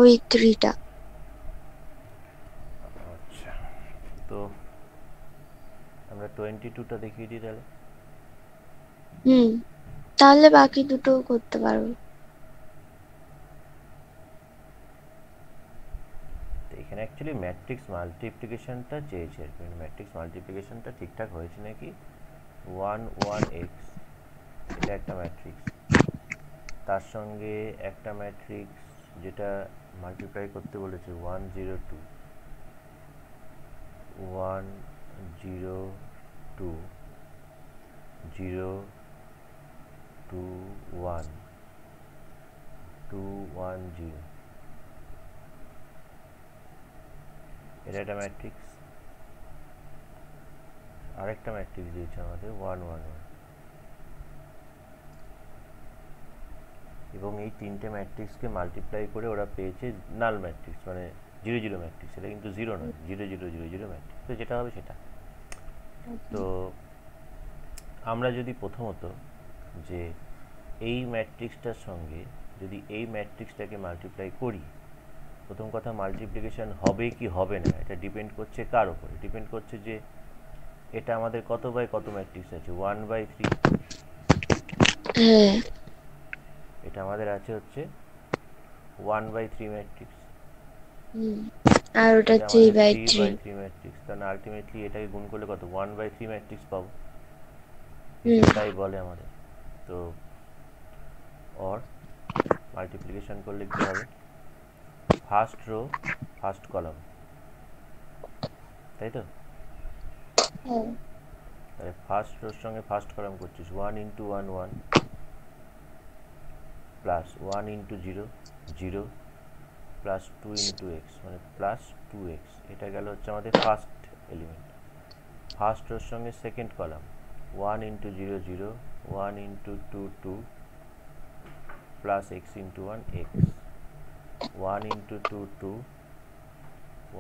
ওই 3টা। আচ্ছা, তো আমরা 22টা দেখিয়ে দিই তাহলে। হুম, তাহলে বাকি দুটোও করতে পারবো। তো এখানে অ্যাকচুয়ালি ম্যাট্রিক্স মাল্টিপ্লিকেশনটা চেয়েছে, ম্যাট্রিক্স মাল্টিপ্লিকেশনটা ঠিকঠাক হয়েছে নাকি। 1 1 x, এটা একটা ম্যাট্রিক্স, তার সঙ্গে একটা ম্যাট্রিক্স যেটা মাল্টিপ্লাই করতে বলেছে 1 0 2, 1 0 2, 0 2 1, 2 1 0, এটা একটা ম্যাট্রিক্স। আরেকটা ম্যাট্রিক্স দিয়েছে আমাদের 1 1 1, এবং এই তিনটে ম্যাট্রিক্সকে মাল্টিপ্লাই করে ওরা পেয়েছে নাল ম্যাট্রিক্স, মানে 0 0 ম্যাট্রিক্স। এটা কিন্তু 0 নয়, 0 0 0 0 ম্যাট্রিক্স। তো যেটা হবে সেটা। তো আমরা যদি প্রথমত যে এই ম্যাট্রিক্সটার সঙ্গে যদি এই ম্যাট্রিক্সটাকে মাল্টিপ্লাই করি, প্রথম কথা মাল্টিপ্লিকেশন হবে কি হবে না এটা ডিপেন্ড করছে কার ওপরে, ডিপেন্ড করছে যে এটা আমাদের কত বাই কত ম্যাট্রিক্স আছে, 1/3। হ্যাঁ। এটা আমাদের আছে হচ্ছে 1/3 ম্যাট্রিক্স। আর ওটা এটা থ্রি আমাদের by three three by three matrix, কারণ আলটিমেটলি এটাকে গুণ করলে কত 1/3 ম্যাট্রিক্স পাবো। হিসেব তাই বলে আমাদের। তো অর মাল্টিপ্লিকেশন করলে কি হবে, ফার্স্ট রো ফার্স্ট কলাম, তাই তো। হ্যাঁ। তাহলে ফার্স্ট রোর সঙ্গে ফার্স্ট কলাম করছিস 1 × 1 1, প্লাস 1 × 0 0, প্লাস 2 × x, মানে প্লাস 2x। এটা গেল হচ্ছে আমাদের ফার্স্ট এলিমেন্ট। ফার্স্ট রোর সঙ্গে second column 1 × 0 0, 1 × 2 2, plus x × 1 x, 1 × 2 2,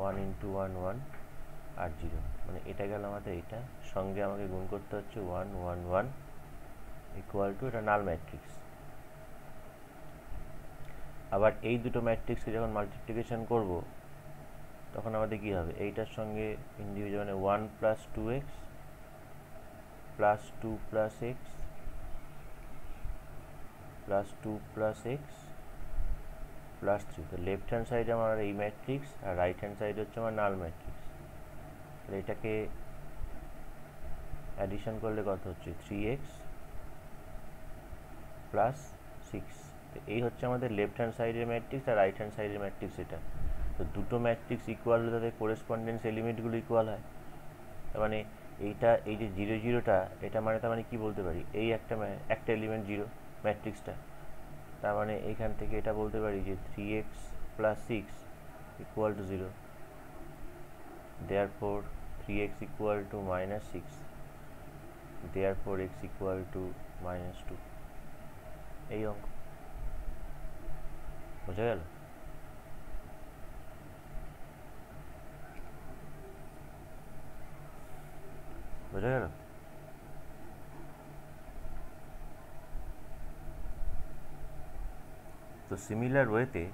1 × 1 1, আর 0। মানে এটা গেল আমাদের এটা, সঙ্গে আমাকে গুণ করতে হচ্ছে 1 1 1 ইকুয়াল টু, এটা নাল ম্যাট্রিক্স। আবার এই দুটো ম্যাট্রিক্সকে যখন মাল্টিপ্লিকেশন করব তখন আমাদের কি হবে, এইটার সঙ্গে ইন্ডিভিজুয়াল, মানে 1 + 2x plus 2 + x plus 2 + x plus 3। তো লেফট হ্যান্ড সাইডে আমার এই ম্যাট্রিক্স, আর রাইট হ্যান্ড সাইডে হচ্ছে আমার নাল ম্যাট্রিক্স। তাহলে এটাকে অ্যাডিশন করলে কত হচ্ছে 3x প্লাস 6। তো এই হচ্ছে আমাদের লেফট হ্যান্ড সাইডের ম্যাট্রিক্স আর রাইট হ্যান্ড সাইডের ম্যাট্রিক্স এটা। তো দুটো ম্যাট্রিক্স ইকুয়াল হলে তাদের কোরেসপন্ডেন্স এলিমেন্টগুলো ইকুয়াল হয়। তার মানে এইটা, এই যে 0 0টা, এটা মানে তার মানে কি বলতে পারি, এই একটা এলিমেন্ট 0 ম্যাট্রিক্সটা। তার মানে এইখান থেকে এটা বলতে পারি যে 3x + 6 equal to 0, therefore 3x equal to -6, therefore x equal to -2। এই অঙ্ক বোঝা গেল। বোঝা গেল। তো সিমিলার ওয়েতে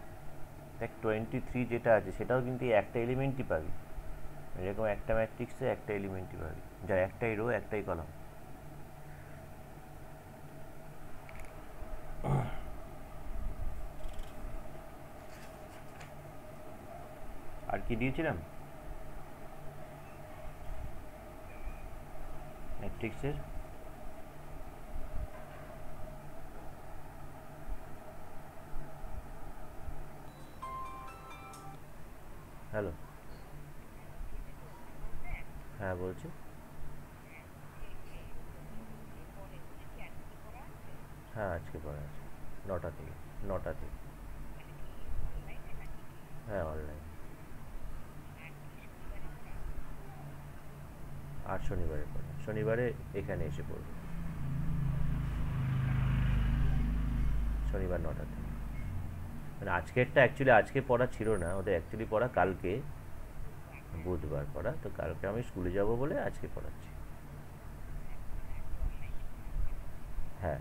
দেখ 23 যেটা আছে সেটাও কিন্তু একটা এলিমেন্টই পাবি, এরকম একটা ম্যাট্রিক্সে একটা এলিমেন্টই পাবি, যার একটাই রো একটাই কলাম। আর কি দিয়েছিলাম ম্যাট্রিক্সের, হ্যালো, হ্যাঁ বলছি। হ্যাঁ আজকে পড়া আছে 9টা থেকে, 9টা থেকে। হ্যাঁ অনলাইন। আর শনিবারে পড়ে, শনিবারে এখানে এসে পড়বে, শনিবার 9টা থেকে। মানে আজকেরটা অ্যাকচুয়ালি আজকে পড়া ছিল না, ওদের অ্যাকচুয়ালি পড়া কালকে, বুধবার পড়া। তো কালকে আমি স্কুলে যাব বলে আজকে পড়াচ্ছি। হ্যাঁ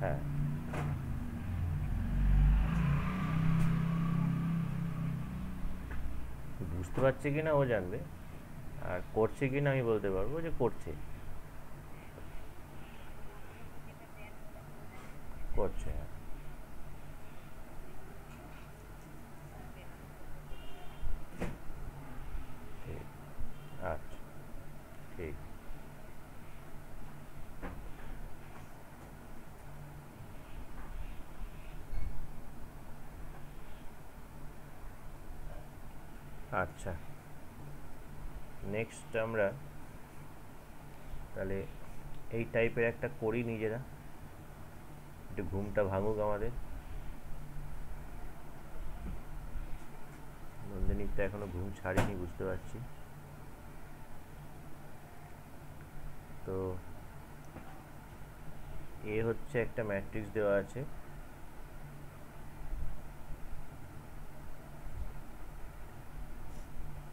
হ্যাঁ, বুঝতে পারছে কিনা ও জানবে, আর করছে কিনা আমি বলতে পারবো যে করছে করছে হ্যাঁ। ঠিক, আচ্ছা, ঠিক। আচ্ছা, নেক্সট আমরা তাহলে এই টাইপের একটা করি নিজেরা, একটু ঘুমটা ভাঙুক আমাদের। নন্দিনীর তো এখনো ঘুম ছাড়িনি বুঝতে পারছি। তো এ হচ্ছে একটা ম্যাট্রিক্স দেওয়া আছে,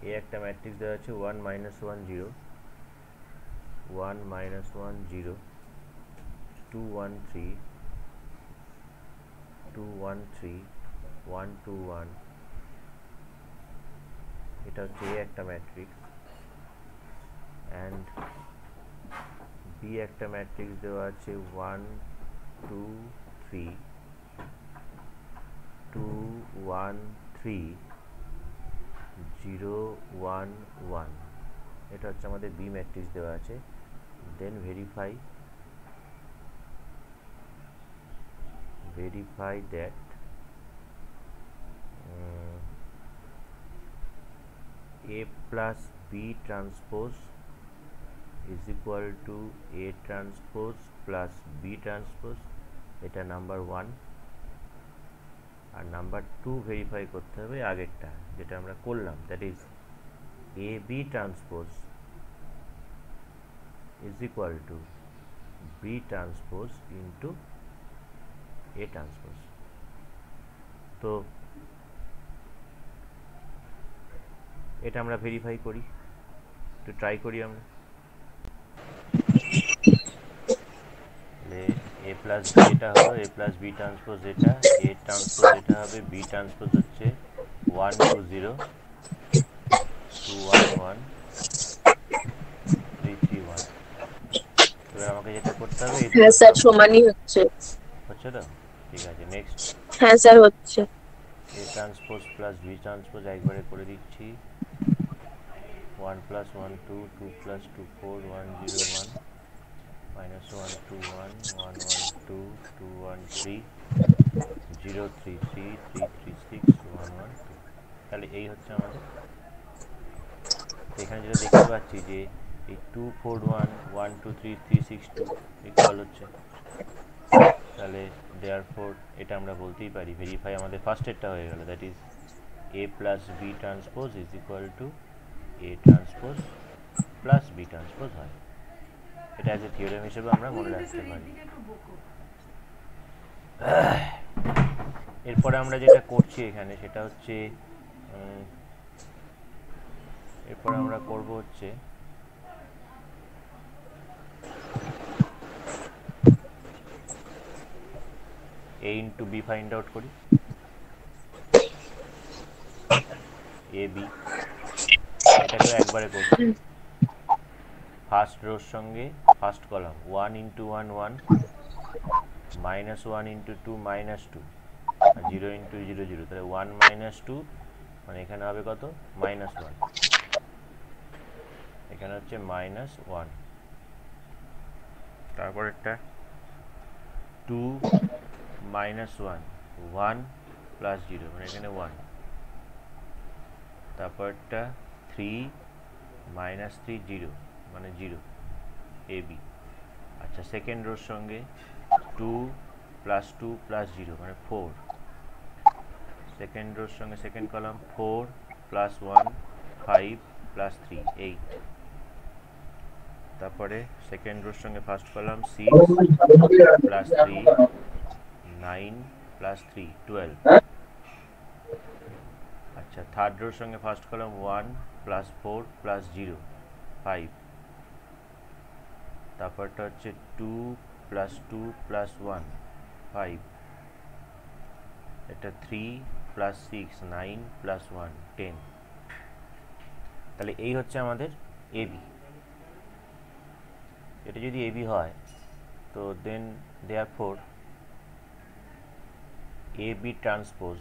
এ একটা ম্যাট্রিক্স দেওয়া আছে 1 -1 0 1 -1 0 2 1 3 2 1 3 1 2 1। এটা হচ্ছে এ একটা ম্যাট্রিক্স, অ্যান্ড বি একটা ম্যাট্রিক্স দেওয়া আছে 1 2 3 2 1 3 0 1 1। এটা হচ্ছে আমাদের বি ম্যাট্রিক্স দেওয়া আছে। Then verify that A plus B transpose is equal to A transpose plus B transpose, এটা নাম্বার 1। আর নাম্বার 2 ভেরিফাই করতে হবে আগেরটা যেটা আমরা করলাম, that is A B transpose is equal to B transpose into A transpose. তো এটা আমরা ভেরিফাই করি, একটু ট্রাই করি আমরা। এ প্লাস বি এটা হলো এ প্লাস বি ট্রান্সপোজ, এটা এ ট্রান্সপোজ এটা হবে বি ট্রান্সপোজ হচ্ছে 1 2 0 2 1 1 3 3 1। এবার আমাকে যেটা করতে হবে এই হ্যাঁ দুটো স্যার, সমানই হচ্ছে। হচ্ছে তো, ঠিক আছে। নেক্সট হ্যাঁ স্যার, হচ্ছে। A transpose plus B transpose একবারে করে দিচ্ছি। 1 + 1 2 2 + 2 4 1 0 1 -1 2 1 1 1 2 2 1 3 0 3 3 3 3 6 1 1 2। তাহলে এই হচ্ছে আমাদের। তো এখানে যেটা দেখতে পাচ্ছি যে এই 2 4 1 1 2 3 3 6 2 ইকুয়াল হচ্ছে, তাহলে দেয়ারফোর এটা আমরা বলতেই পারি ভেরিফাই আমাদের ফার্স্টেরটা হয়ে গেল, that is A plus B transpose is equal to A transpose plus B transpose হয়। এটা অ্যাজ এ থিওরেম হিসেবে আমরা মনে রাখতে পারি। এরপরে আমরা যেটা করছি এখানে সেটা হচ্ছে এরপরে আমরা করব হচ্ছে a into B find out করি। এ বি এটাকেও একবারে করছি। ফার্স্ট রোর সঙ্গে ফার্স্ট কলাম 1 ইন্টু 1 1 -1 ইন্টু 2 -2 আর 0 ইন্টু 0 0, তাহলে 1 -2 মানে এখানে হবে কত -1, এখানে হচ্ছে -1। তারপরেরটা 2 -1 1 প্লাস 0 মানে এখানে 1। তারপরটা 3 -3 0 মানে 0 এ বি। আচ্ছা, সেকেন্ড রোর সঙ্গে 2 + 2 + 0 মানে 4। সেকেন্ড রোর সঙ্গে সেকেন্ড কলাম 4 + 1 5 + 3 8। তারপরে সেকেন্ড রোর সঙ্গে ফার্স্ট কলাম 6 + 3 9 + 3 12। আচ্ছা, থার্ড রোর সঙ্গে ফার্স্ট কলাম 1 + 4 + 0 5। তারপরটা হচ্ছে 2 + 2 + 1 5, এটা 3 প্লাস 6 9 প্লাস 1 10। তাহলে এই হচ্ছে আমাদের এবি। এটা যদি এবি হয় তো দেন দেয়ারফোর এবি ট্রান্সপোজ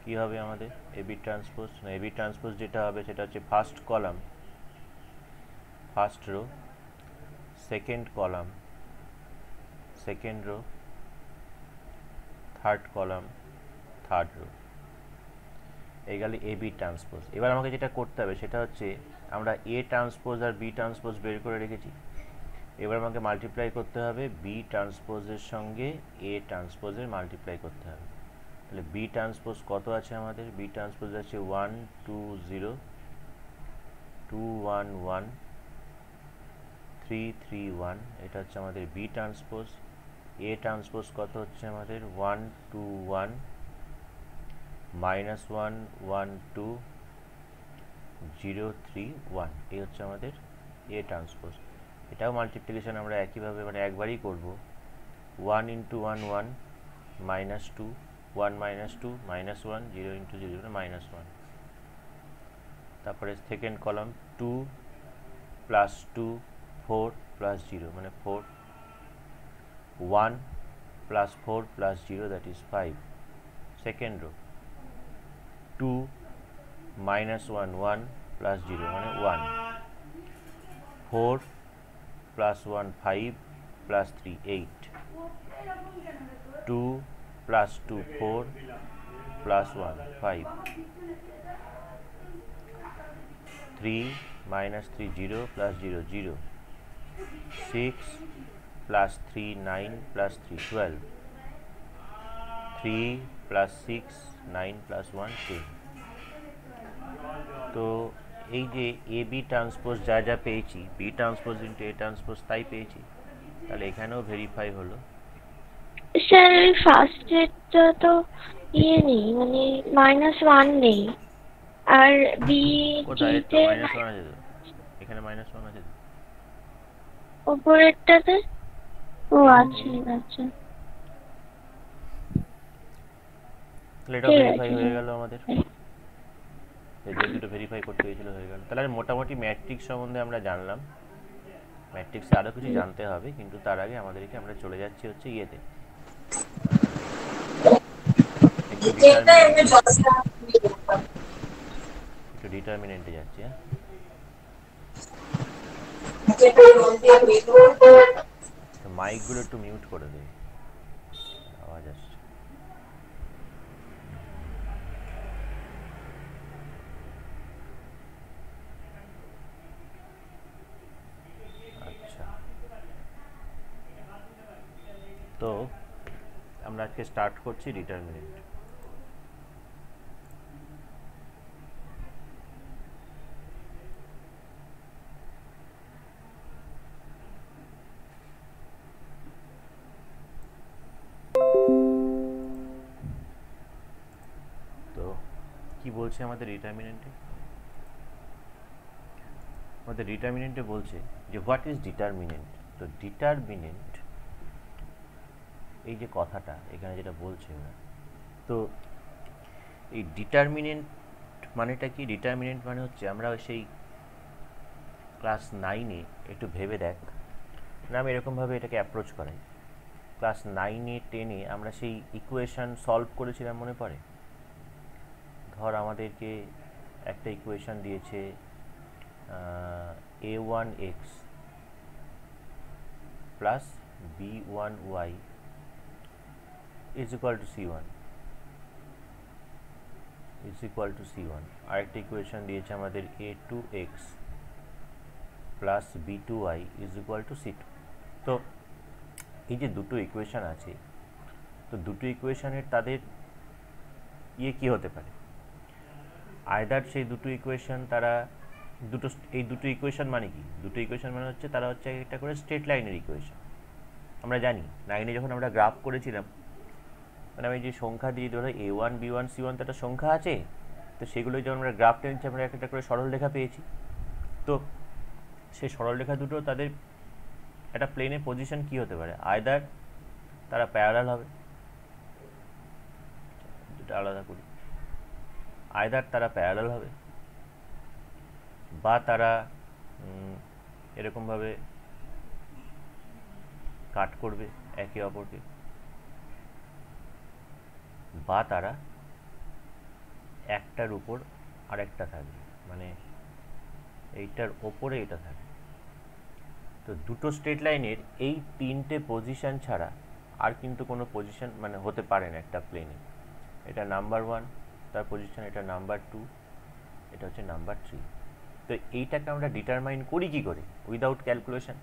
কি হবে আমাদের? এবি ট্রান্সপোজ না, এবি ট্রান্সপোজ যেটা হবে সেটা হচ্ছে first column first row, second column second rho, third column third rho. এই গেলে এবি ট্রান্সপোজ। এবার আমাকে যেটা করতে হবে সেটা হচ্ছে আমরা এ ট্রান্সপোজ আর বি ট্রান্সপোজ বের করে রেখেছি। এবার আমাকে মাল্টিপ্লাই করতে হবে বি ট্রান্সপোজের সঙ্গে এ ট্রান্সপোজের মাল্টিপ্লাই করতে হবে। তাহলে বি ট্রান্সপোজ কত আছে আমাদের? বি ট্রান্সপোজ আছে 1 2 0 2 1 1 3 3 1। এটা হচ্ছে আমাদের বি ট্রান্সপোজ। এ ট্রান্সপোজ কত হচ্ছে আমাদের? 1 2 1 -1 1 2 0 3 1। এই হচ্ছে আমাদের এ ট্রান্সপোজ। এটাও মাল্টিপ্লিকেশন আমরা একইভাবে মানে একবারই করব। 1 × 1 1 -2 1 -2 -1 0 × 0 -1। তারপরে সেকেন্ড কলাম 2 প্লাস 2 4 প্লাস 0 মানে 4 1 plus 4 plus 0 that is 5। Second rho 2 -1 1 plus 0 মানে 1 4 plus 1 5 plus 3 8 2 plus 2 4 plus 1 5 3 -3 0 plus 0 0 6 plus 3 9 plus 3 12 3 plus 6 9 plus 1 10। তো এই যে এ বি ট্রান্সপোজ যা যা পেয়েছি B transpose into A transpose তাই পেয়েছি। তাহলে এখানেও ভেরিফাই হলো। স্যার ফার্স্টেরটা তো ইয়ে নেই মানে -1 নেই, আর বি কোথায় তো তে -1 আছে? তো এখানে -1 আছে তো। উপরেরটাতে ও আছে, আচ্ছা তাহলে এটাও ঠিক ভেরিফাই আছে। হয়ে গেল আমাদের। যে দুটো ভেরিফাই করতে হয়েছিল হয়ে গেল। তাহলে মোটামুটি ম্যাট্রিক্স সম্বন্ধে আমরা জানলাম। ম্যাট্রিক্সে আরও কিছু জানতে হবে, কিন্তু তার আগে আমাদেরকে আমরা চলে যাচ্ছি হচ্ছে ইয়েতে একটু ডিটারমিনেন্টে যাচ্ছি। হ্যাঁ, তো মাইকগুলো একটু মিউট করে দেয়, আওয়াজ আসছে। আচ্ছা, তো আমরা আজকে স্টার্ট করছি ডিটারমিনেন্ট। তো কি বলছে আমাদের ডিটারমিনেন্টে? আমাদের ডিটারমিনেন্টে বলছে যে হোয়াট ইজ ডিটারমিনেন্ট। তো ডিটারমিনেন্ট এই যে কথাটা এখানে যেটা বলছে ওরা, তো এই ডিটারমিনেন্ট মানেটা কি? ডিটারমিনেন্ট মানে হচ্ছে আমরা সেই ক্লাস 9-এ একটু ভেবে দেখ না, আমি এরকমভাবে এটাকে অ্যাপ্রোচ করাই। ক্লাস 9-এ 10-এ আমরা সেই ইকুয়েশান সলভ করেছিলাম, মনে পড়ে? ধর আমাদেরকে একটা ইকুয়েশান দিয়েছে a1x plus b1y is equal two c1 is equal two c1। আরেকটা ইকুয়েশান দিয়েছে আমাদের a2x plus b2y is equal two c2। তো এই যে দুটো ইকুয়েশান আছে, তো দুটো ইকুয়েশানের তাদের ইয়ে কী হতে পারে? আইদার সেই দুটো ইকুয়েশান তারা দুটো, এই দুটো ইকুয়েশান মানে কি? দুটো ইকুয়েশান মানে হচ্ছে তারা হচ্ছে একটা করে স্ট্রেট লাইনের ইকুয়েশান। আমরা জানি 9-এ যখন আমরা গ্রাফ করেছিলাম, মানে আমি যে সংখ্যা দিয়ে ধরো a1 b1 c1 তো একটা সংখ্যা আছে, তো সেগুলো যখন আমরা গ্রাফ টেনেছি আমরা একটা করে সরল রেখা পেয়েছি। তো সেই সরল রেখা দুটো তাদের একটা প্লেনের পজিশন কি হতে পারে, আইদার তারা প্যারালাল হবে, দুটো আলাদা করি, আইদার তারা প্যারালাল হবে বা তারা এরকমভাবে কাট করবে একে অপরকে, বা তারা একটার উপর আরেকটা থাকবে, মানে এইটার ওপরে এটা থাকবে। তো দুটো স্ট্রেট লাইনের এই তিনটে পজিশন ছাড়া আর কিন্তু কোনো পজিশন মানে হতে পারে না একটা প্লেনে। এটা নাম্বার 1 তার পজিশন, এটা নাম্বার 2, এটা হচ্ছে নাম্বার 3। তো এইটাকে আমরা ডিটারমাইন করি কি করে, উইদাউট ক্যালকুলেশন,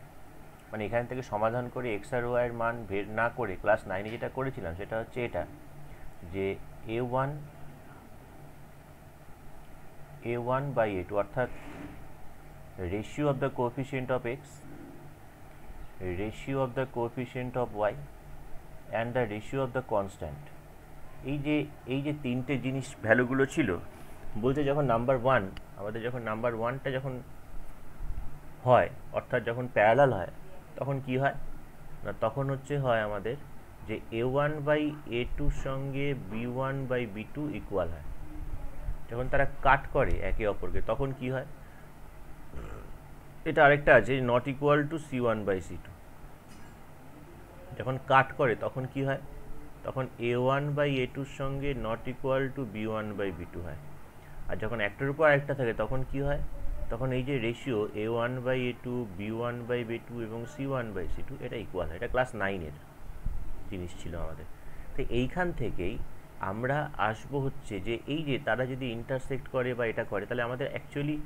মানে এখান থেকে সমাধান করে এক্স আর ওয়াই এর মান বের না করে ক্লাস 9-এ যেটা করেছিলাম সেটা হচ্ছে এটা, যে a1 by a2 অর্থাৎ ratio of the coefficient of x, ratio of the coefficient of y and the ratio of the constant. এই যে তিনটে জিনিস ভ্যালুগুলো ছিল, বলতে যখন নাম্বার 1 আমাদের যখন নাম্বার 1টা যখন হয় অর্থাৎ যখন প্যারালাল হয় তখন কি হয় না, তখন হচ্ছে হয় আমাদের যে a1 বাই a2 সঙ্গে b1 বাই b2 ইকুয়াল হয়। যখন তারা কাট করে একে অপরকে তখন কি হয়, এটা আরেকটা আছে not equal to c1 by c2। যখন কাট করে তখন কি হয়, তখন a1 বাই a2 সঙ্গে not equal to b1 by b2 হয়। আর যখন একটার উপর আরেকটা থাকে তখন কি হয়, তখন এই যে ratio a1 by a2, b1 by b2 এবং c1 বাই c2 এটা ইকুয়াল হয়। এটা ক্লাস 9-এর জিনিস ছিল আমাদের। তো এইখান থেকেই আমরা আসবো হচ্ছে যে এই যে তারা যদি ইন্টারসেক্ট করে বা এটা করে, তাহলে আমাদের অ্যাকচুয়ালি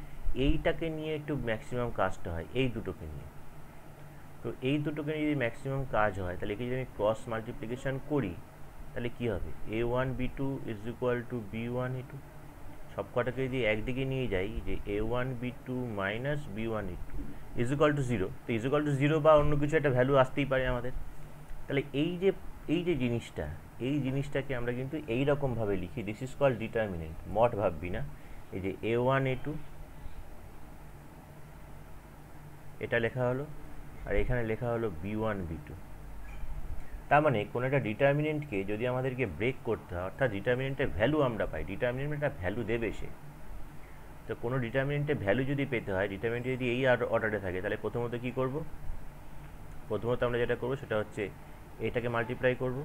এইটাকে নিয়ে একটু ম্যাক্সিমাম কাজটা হয়, এই দুটোকে নিয়ে। তো এই দুটোকে নিয়ে যদি ম্যাক্সিমাম কাজ হয় তাহলে একে যদি আমি ক্রস মাল্টিপ্লিকেশন করি তাহলে কি হবে, a1 b2 is equal two b1 a2। সবকটাকে যদি একদিকে নিয়ে যাই যে a1 b2 minus b1 a2 is equal two 0, তো ইজ ইকুয়াল টু 0 বা অন্য কিছু একটা ভ্যালু আসতেই পারে আমাদের। তাহলে এই যে জিনিসটা, এই জিনিসটাকে আমরা কিন্তু এই রকমভাবে লিখি, this is called determinant. Mod ভাববি না, এই যে a1 a2 এটা লেখা হলো আর এখানে লেখা হলো b1 b2। তার মানে কোনো একটা ডিটারমিনেন্টকে যদি আমাদেরকে ব্রেক করতে হয়, অর্থাৎ ডিটারমিনেন্টের ভ্যালু আমরা পাই, ডিটারমিনেন্ট একটা ভ্যালু দেবে সে। তো কোনো ডিটারমিনেন্টের ভ্যালু যদি পেতে হয়, ডিটারমিনেন্ট যদি এই অর্ডারে থাকে, তাহলে প্রথমত কি করব, প্রথমত আমরা যেটা করব সেটা হচ্ছে এটাকে মাল্টিপ্লাই করব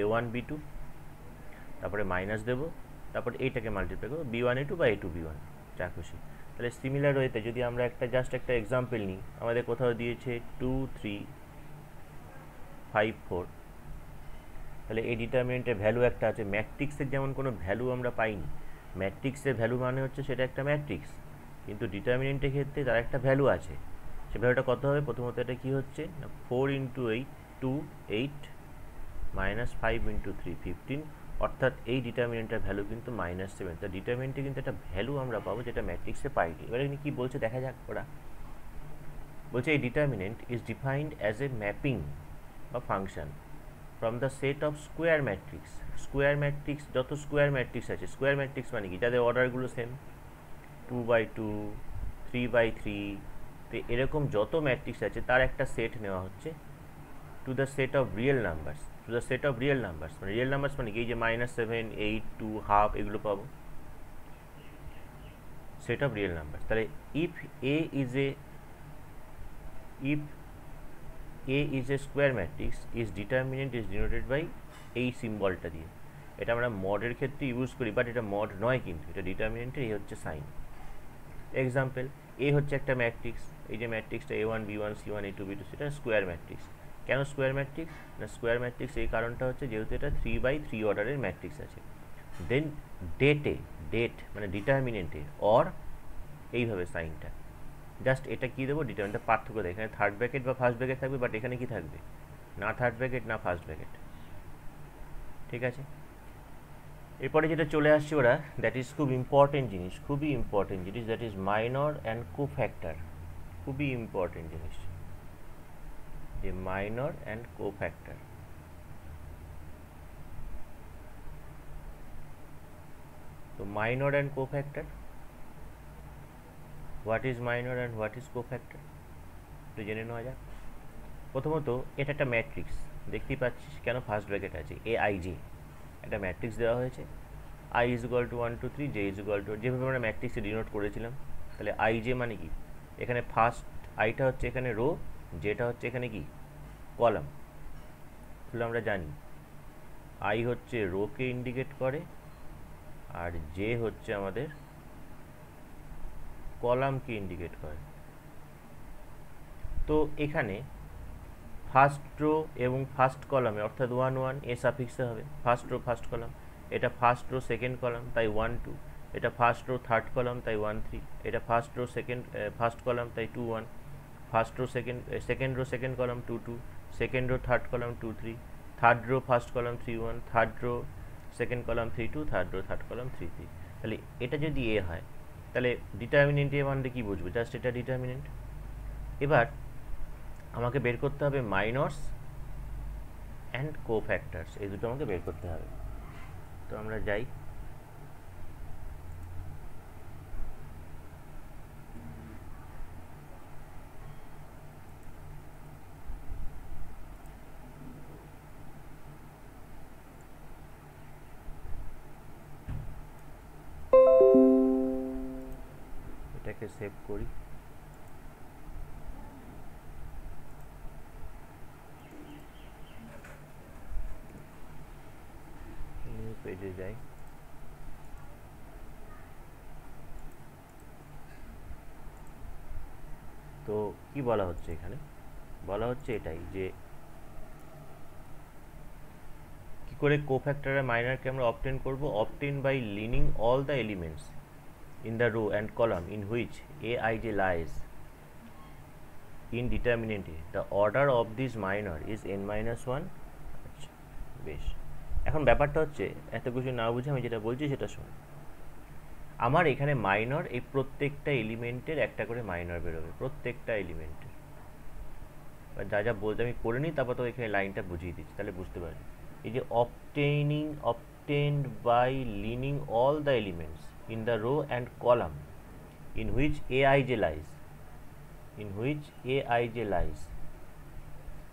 a1 b2, তারপরে মাইনাস দেবো, তারপর এইটাকে মাল্টিপ্লাই করবো b1 a2 বা a2 b1 যা খুশি। তাহলে সিমিলার ওয়েতে যদি আমরা জাস্ট একটা এক্সাম্পল নিই, আমাদের কোথাও দিয়েছে 2 3 5 4, তাহলে এই ডিটারমিনেন্টের ভ্যালু একটা আছে। ম্যাট্রিক্সের যেমন কোনো ভ্যালু আমরা পাইনি, ম্যাট্রিক্সের ভ্যালু মানে হচ্ছে সেটা একটা ম্যাট্রিক্স, কিন্তু ডিটারমিনেন্টের ক্ষেত্রে তার একটা ভ্যালু আছে। সে ভ্যালুটা কত হবে, প্রথমত এটা কী হচ্ছে না 4 × 8 2 8 মাইনাস 5 × 3 15, অর্থাৎ এই ডিটারমিনেন্টের ভ্যালু কিন্তু -7। তো ডিটারমিনেন্টে কিন্তু একটা ভ্যালু আমরা পাবো যেটা ম্যাট্রিক্সে পাইনি। এবারে কী বলছে দেখা যাক ওরা। বলছে এই determinant is defined as a mapping বা function from the set of square matrix. Square matrix, যত স্কোয়ার ম্যাট্রিক্স আছে, স্কোয়ার ম্যাট্রিক্স মানে কি, যাদের অর্ডারগুলো সেম 2/2 3/3, তো এরকম যত ম্যাট্রিক্স আছে তার একটা সেট নেওয়া হচ্ছে to the set of real numbers. To the set of real numbers মানে রিয়েল নাম্বারস মানে কি, এই যে -7 8 2 হাফ এগুলো পাবো, সেট অফ রিয়েল নাম্বারস। তাহলে if A is a square matrix, is determinant is denoted by এই সিম্বলটা দিয়ে। এটা আমরা মডের ক্ষেত্রে ইউজ করি, বাট এটা মড নয়, কিন্তু এটা ডিটারমিনেন্টের এই হচ্ছে সাইন। এক্সাম্পল, এ হচ্ছে একটা ম্যাট্রিক্স, এই যে ম্যাট্রিক্সটা a1 b1 c1 a2 b2 সেটা স্কোয়ার ম্যাট্রিক্স। কেন স্কোয়ার ম্যাট্রিক্স না, স্কোয়ার ম্যাট্রিক্স এই কারণটা হচ্ছে যেহেতু এটা 3/3 অর্ডারের ম্যাট্রিক্স আছে। দেন ডেট মানে ডিটারমিনেন্টে অর এইভাবে সাইনটা, জাস্ট এটা কী দেবো, ডিটারমিনেন্টটা পার্থক্য দেয়। এখানে থার্ড ব্র্যাকেট বা ফার্স্ট ব্র্যাকেট থাকবে, বাট এখানে কি থাকবে না থার্ড ব্র্যাকেট না ফার্স্ট ব্র্যাকেট। ঠিক আছে, এরপরে যেটা চলে আসছে ওরা, দ্যাট ইজ খুব ইম্পর্টেন্ট জিনিস, খুবই ইম্পর্টেন্ট জিনিস, that is minor and cofactor. খুবই ইম্পর্টেন্ট জিনিস যে মাইনর অ্যান্ড কোফ্যাক্টর। তো minor and cofactor, what is minor and what is cofactor একটু জেনে নেওয়া যাক। প্রথমত এটা একটা ম্যাট্রিক্স, দেখতেই পাচ্ছিস কেন ফার্স্ট ব্র্যাকেট আছে, এ আই জে একটা ম্যাট্রিক্স দেওয়া হয়েছে। I is equal two 1 2 3, J is equal two, যেভাবে আমরা ম্যাট্রিক্সে ডিনোট করেছিলাম। তাহলে আই জে মানে কি, এখানে ফার্স্ট আইটা হচ্ছে এখানে রো, যেটা হচ্ছে এখানে কি কলাম। তাহলে আমরা জানি আই হচ্ছে রোকে ইন্ডিকেট করে আর জে হচ্ছে আমাদের কলামকে ইন্ডিকেট করে। তো এখানে ফার্স্ট রো এবং ফার্স্ট কলামে অর্থাৎ 1 1 এ সাফিক্সে হবে, ফার্স্ট রো ফার্স্ট কলাম। এটা ফার্স্ট রো সেকেন্ড কলাম তাই 1 2, এটা ফার্স্ট রো থার্ড কলাম তাই 1 3, এটা ফার্স্ট রো ফার্স্ট কলাম তাই 2 1, first row second rho second column 2 2, second rho third column 2 3, third rho first column 3 1, third rho second column 3 2, third rho third column 3 3। তাহলে এটা যদি এ হয় তাহলে ডিটারমিনেন্ট এ মানলে কী বুঝবো, জাস্ট এটা ডিটারমিনেন্ট। এবার আমাকে বের করতে হবে মাইনরস অ্যান্ড কোফ্যাক্টরস, এই দুটো আমাকে বের করতে হবে। তো আমরা যাই, এটাকে সেভ করি। নিউ পেজে যাই, তো কি বলা হচ্ছে এখানে, বলা হচ্ছে এটাই যে কি করে কোফ্যাক্টরের মাইনরকে আমরা অবটেন করব, obtain by lining all the elements in the row and column in which aij lies in determinant A. The order of this minor is n-1। আচ্ছা বেশ, এখন ব্যাপারটা হচ্ছে এত কিছু না বুঝে আমি যেটা বলছি সেটা শোন। আমার এখানে মাইনর, এই প্রত্যেকটা এলিমেন্টের একটা করে মাইনর বেরোবে, প্রত্যেকটা এলিমেন্টের। যা যা বলতে আমি করে নিই, তারপর তো এখানে লাইনটা বুঝিয়ে দিচ্ছি, তাহলে বুঝতে পারবি। এই যে obtained by leaning all the elements in the row and column in which aij lies,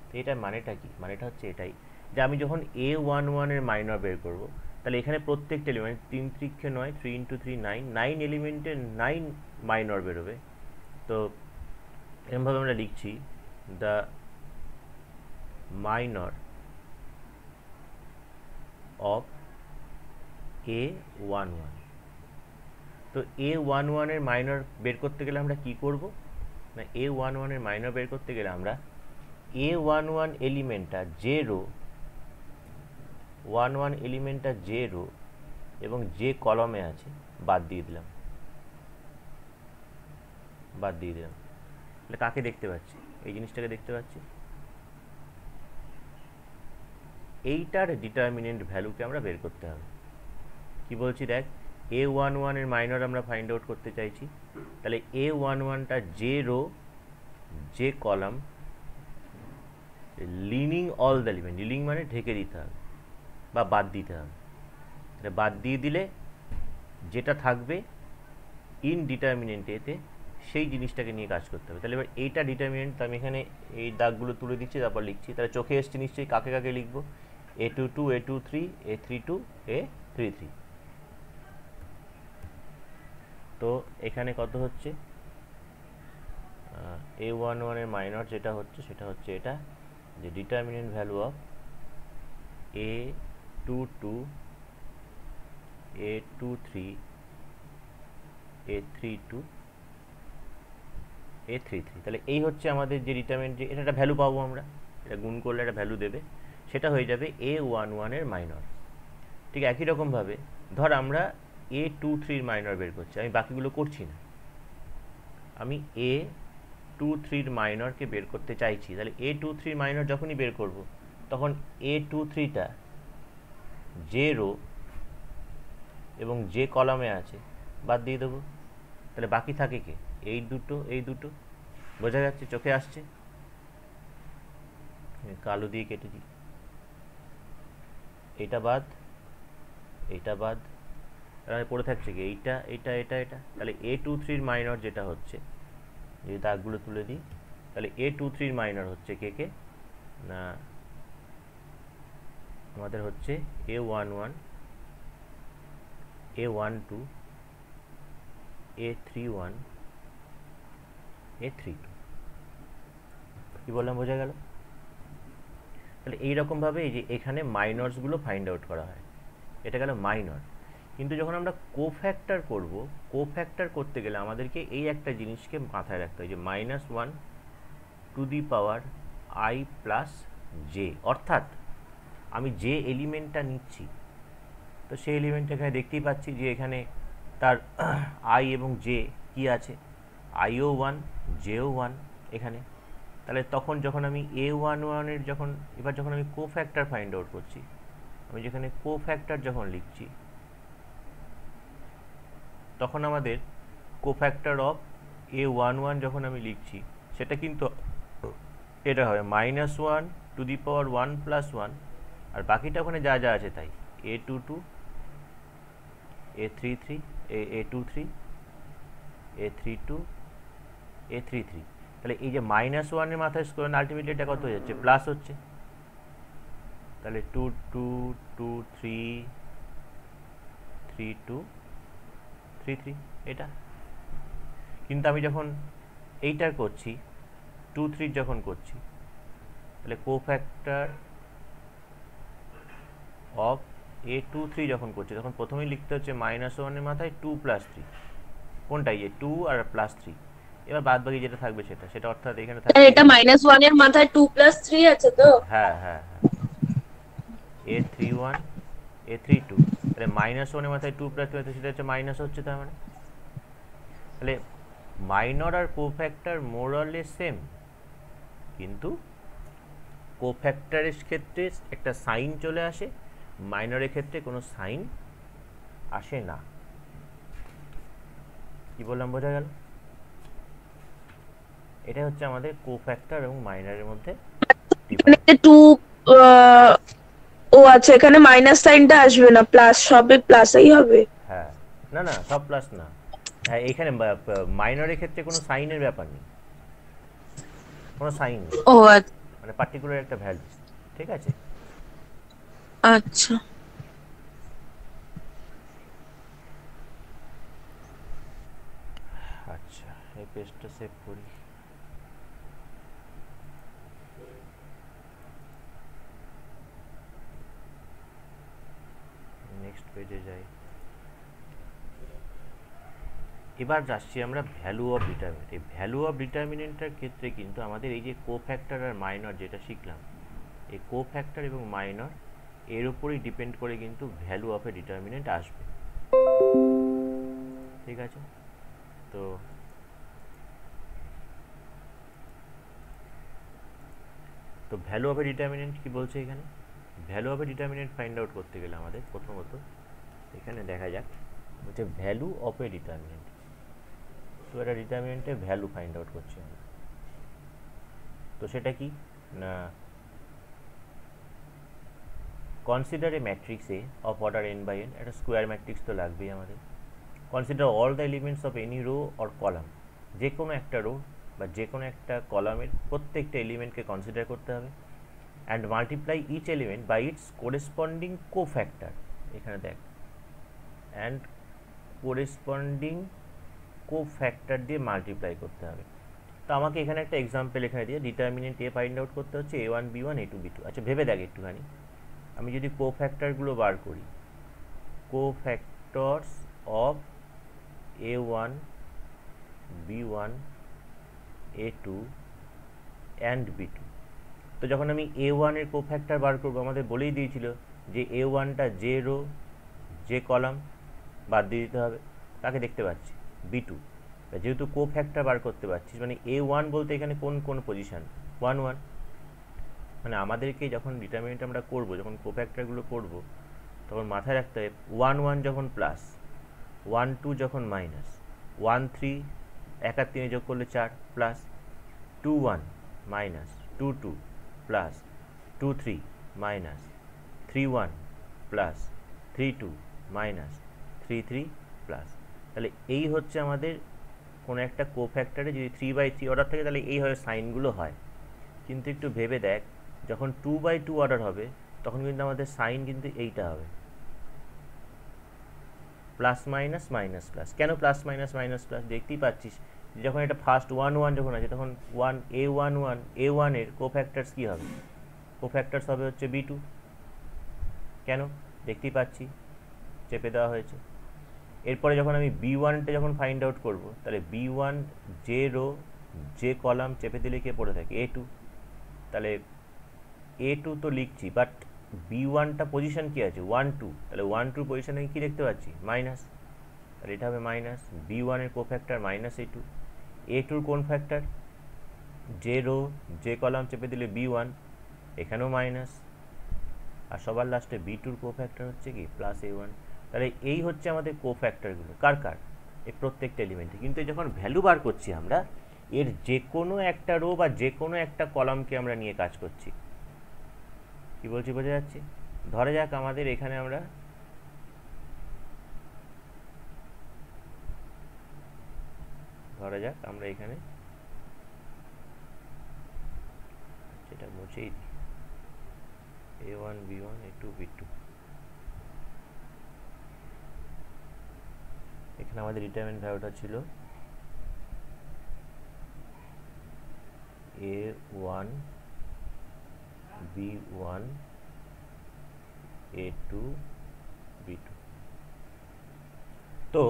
তো এটার মানেটা কি, মানেটা হচ্ছে এটাই যে আমি যখন a11 এর মাইনর বের করব, তাহলে এখানে প্রত্যেকটা এলিমেন্ট 3 3 9, 3 × 3 9, 9 এলিমেন্টের 9 মাইনর বেরোবে। তো এরকমভাবে আমরা লিখছি দ্য মাইনর অফ a11। তো a11 এর মাইনর বের করতে গেলে আমরা কি করব না, a11 এর মাইনর বের করতে গেলে আমরা a11 এলিমেন্টটা যে রো, 11 এলিমেন্টটা যে রো এবং যে কলামে আছে বাদ দিয়ে দিলাম, তাহলে কাকে দেখতে পাচ্ছি, এই জিনিসটাকে দেখতে পাচ্ছি, এইটার ডিটারমিনেন্ট ভ্যালুকে আমরা বের করতে হবে। কি বলছি দেখ, a11 এর মাইনর আমরা ফাইন্ড আউট করতে চাইছি, তাহলে a11টা যে রো যে column lining all the element, lining মানে ঢেকে দিতে হবে বা বাদ দিতে হবে। তাহলে বাদ দিয়ে দিলে যেটা থাকবে ইন ডিটারমিনেন্ট এতে, সেই জিনিসটাকে নিয়ে কাজ করতে হবে। তাহলে এবার এইটা ডিটারমিনেন্ট, আমি এখানে এই দাগগুলো তুলে দিচ্ছি, তারপর লিখছি। তাহলে চোখে এসছে নিশ্চয়ই কাকে কাকে লিখবো, a22 a23 a32 a33। তো এখানে কত হচ্ছে, a11 এর মাইনর যেটা হচ্ছে সেটা হচ্ছে এটা, যে determinant value of a22 a23 a32 a33। তাহলে এই হচ্ছে আমাদের যে ডিটারমিনেন্ট, যে এটা একটা ভ্যালু পাবো আমরা, এটা গুণ করলে একটা ভ্যালু দেবে, সেটা হয়ে যাবে a11 এর মাইনর। ঠিক একই রকমভাবে ধর আমরা a23 এর মাইনর বের করছি, আমি বাকিগুলো করছি না, আমি a23 এর মাইনরকে বের করতে চাইছি। তাহলে a23 এর মাইনর যখনই বের করব, তখন a23টা যে রো এবং যে কলামে আছে বাদ দিয়ে দেবো। তাহলে বাকি থাকে কে, এই দুটো, বোঝা যাচ্ছে, চোখে আসছে, কালো দিয়ে কেটে দিই, এইটা বাদ, এইটা বাদ, তাহলে পড়ে থাকছে কি এইটা এটা এটা এটা। তাহলে a23 এর মাইনর যেটা হচ্ছে, যদি দাগগুলো তুলে দিই, তাহলে a23 এর মাইনর হচ্ছে কে কে, না আমাদের হচ্ছে A11 A12 A31 A32 কি বললাম বোঝা গেল? তাহলে এইরকমভাবে এই যে এখানে মাইনরসগুলো ফাইন্ড আউট করা হয়, এটা গেল মাইনর। কিন্তু যখন আমরা কোফ্যাক্টর করব, কোফ্যাক্টর করতে গেলে আমাদেরকে এই একটা জিনিসকে মাথায় রাখতে হয় যে -1 to the power I plus J, অর্থাৎ আমি যে এলিমেন্টটা নিচ্ছি তো সেই এলিমেন্টটা এখানে দেখতেই পাচ্ছি যে এখানে তার I এবং জে কি আছে, আইও 1 জেও 1 এখানে। তাহলে তখন যখন আমি A11 এর যখন আমি কোফ্যাক্টর ফাইন্ড আউট করছি, আমি যেখানে কোফ্যাক্টর যখন লিখছি তখন আমাদের কোফ্যাক্টর অফ A11 যখন আমি লিখছি সেটা কিন্তু এটা হবে -1 টু দি পাওয়ার 1 প্লাস 1, আর বাকিটা ওখানে যা যা আছে তাই A22 A33 A23 A32 A33। তাহলে এই যে -1 এর মাথায় স্কোয়ার আলটিমেটলি এটা কত হয়ে যাচ্ছে, প্লাস হচ্ছে। তাহলে 2 2 2 3 3 2 3 3 এটা। কিন্তু আমি যখন এইটার করছি 2 3 যখন করছি তাহলে কোফ্যাক্টর অফ A23 যখন করছি তখন প্রথমেই লিখতে হচ্ছে -1 এর মাথায় 2 প্লাস 3, কোনটা এই 2 আর প্লাস 3। এবার বাদ বাকি যেটা থাকবে সেটা অর্থাৎ এখানে থাকবে এটা -1 এর মাথায় 2 প্লাস 3 আছে তো? হ্যাঁ হ্যাঁ হ্যাঁ A31 A32, তাহলে -1 এর মাথায় 2 প্লাস 2 আছে, সেটা হচ্ছে মাইনাস হচ্ছে। তার মানে তাহলে মাইনর আর cofactor more or less same, কিন্তু কোফ্যাক্টরের ক্ষেত্রে একটা সাইন চলে আসে, মাইনরের ক্ষেত্রে কোনো সাইন আসে না। কি বললাম বোঝা গেল? এটা হচ্ছে আমাদের কোফ্যাক্টর এবং মাইনরের মধ্যে ডিফারেন্স। 2 ও আচ্ছা, এখানে মাইনাস সাইনটা আসবে না, প্লাস সবে প্লাসই হবে। হ্যাঁ না না সব প্লাস না, হ্যাঁ এখানে মাইনরের ক্ষেত্রে কোনো সাইনের ব্যাপার নেই, কোনো সাইন নেই, ও আচ্ছা মানে পার্টিকুলার একটা ভ্যালু, ঠিক আছে? আচ্ছা। আচ্ছা এই পেজটা সেভ করি। নেক্সট পেজে যাই। এবার যাচ্ছি আমরা ভ্যালু অফ ডিটারমিনেন্ট। এই ভ্যালু অফ ডিটারমিনেন্টের ক্ষেত্রে কিন্তু আমাদের এই যে কোফ্যাক্টর আর মাইনর যেটা শিখলাম, এই কোফ্যাক্টর এবং মাইনর এর উপরই ডিপেন্ড করে কিন্তু ভ্যালু অফ এ ডিটারমিনেন্ট আসবে, ঠিক আছে? তো ভ্যালু অফ এ ডিটারমিনেন্ট কি বলছে এখানে? Value of A determinant find out করতে গেলে আমাদের প্রথমত এখানে দেখা যাক হচ্ছে ভ্যালু অফ এ ডিটারমিনেন্ট। তো এটা ডিটারমিনেন্টের ভ্যালু ফাইন্ড আউট করছি আমরা। তো সেটা কি না, consider A matrix A of order n by n, একটা স্কোয়ার ম্যাট্রিক্স তো লাগবেই আমাদের। Consider all the elements of any row or column, যে কোনো একটা রো বা যে কোনো একটা কলামের প্রত্যেকটা এলিমেন্টকে কনসিডার করতে হবে। And multiply each element by its corresponding cofactor, এখানে দেখ অ্যান্ড কোরেসপন্ডিং কোফ্যাক্টর দিয়ে মাল্টিপ্লাই করতে হবে। তো আমাকে এখানে একটা এক্সাম্পল এখানে দিয়ে ডিটারমিনেন্ট এ ফাইন্ড আউট করতে হচ্ছে a1 b1 a2 b2। আচ্ছা ভেবে দেখ একটুখানি, আমি যদি কোফ্যাক্টরগুলো বার করি, কোফ্যাক্টরস of a1 b1 a2 and b2, তো যখন আমি a1 এর কোফ্যাক্টর বার করবো আমাদের বলেই দিয়েছিল যে a1টা যে রো যে কলাম বাদ দিয়ে দিতে হবে, তাকে দেখতে পাচ্ছি b2। যেহেতু কোফ্যাক্টর বার করতে পারছিস মানে a1 বলতে এখানে কোন কোন পজিশন 1 1, মানে আমাদেরকে যখন ডিটারমিনেন্ট আমরা করব, যখন কোফ্যাক্টরগুলো করব তখন মাথায় রাখতে হবে 1 1 যখন প্লাস, 1 2 যখন মাইনাস, 1 3 1 আর 3 যোগ করলে 4 plus, 2 1 minus, 2 2 plus, 2 3 minus, 3 1 plus, 3 2 minus, 3 3 plus. তাহলে এই হচ্ছে আমাদের কোনো একটা কোফ্যাক্টরে যদি 3/3 অর্ডার থাকে তাহলে এইভাবে সাইনগুলো হয়। কিন্তু একটু ভেবে দেখ যখন 2/2 অর্ডার হবে তখন কিন্তু আমাদের সাইন কিন্তু এইটা হবে, প্লাস মাইনাস মাইনাস প্লাস। কেন প্লাস মাইনাস মাইনাস প্লাস? দেখতেই পাচ্ছিস যখন এটা ফার্স্ট 1 1 যখন আছে তখন 1 এর কোফ্যাক্টরস কী হবে? কোফ্যাক্টরস হবে হচ্ছে B2। কেন? দেখতেই পাচ্ছি চেপে দেওয়া হয়েছে। এরপরে যখন আমি B1টা যখন ফাইন্ড আউট করব, তাহলে B1 যে রো যে কলাম চেপে দিলে কে পড়ে থাকে? A2। তাহলে A2 তো লিখছি, বাট B1টা পজিশন কি আছে? 1 2। তাহলে 1 2 পজিশনে কি দেখতে পাচ্ছি? মাইনাস। তাহলে এটা হবে মাইনাস। B1 এর কোফ্যাক্টর মাইনাস A2। A2 কোন ফ্যাক্টর? যে রো যে কলাম চেপে দিলে B1, এখানেও মাইনাস। আর সবার লাস্টে B2 কোফ্যাক্টর হচ্ছে কি? Plus A1। তাহলে এই হচ্ছে আমাদের কোফ্যাক্টরগুলো। কার কার? এই প্রত্যেকটা এলিমেন্টে। কিন্তু যখন ভ্যালু বার করছি আমরা, এর যে কোনো একটা রো বা যে কোনো একটা কলামকে আমরা নিয়ে কাজ করছি। কি বলছি বোঝা যাচ্ছে? ধরে যাক আমাদের এখানে আমরা এখানে সেটা মুছেই দিই, A1 B1 A2 B2। এখানে আমাদের ডিটারমিনেন্ট ভ্যালুটা ছিল A1 B1 A2 B2। তো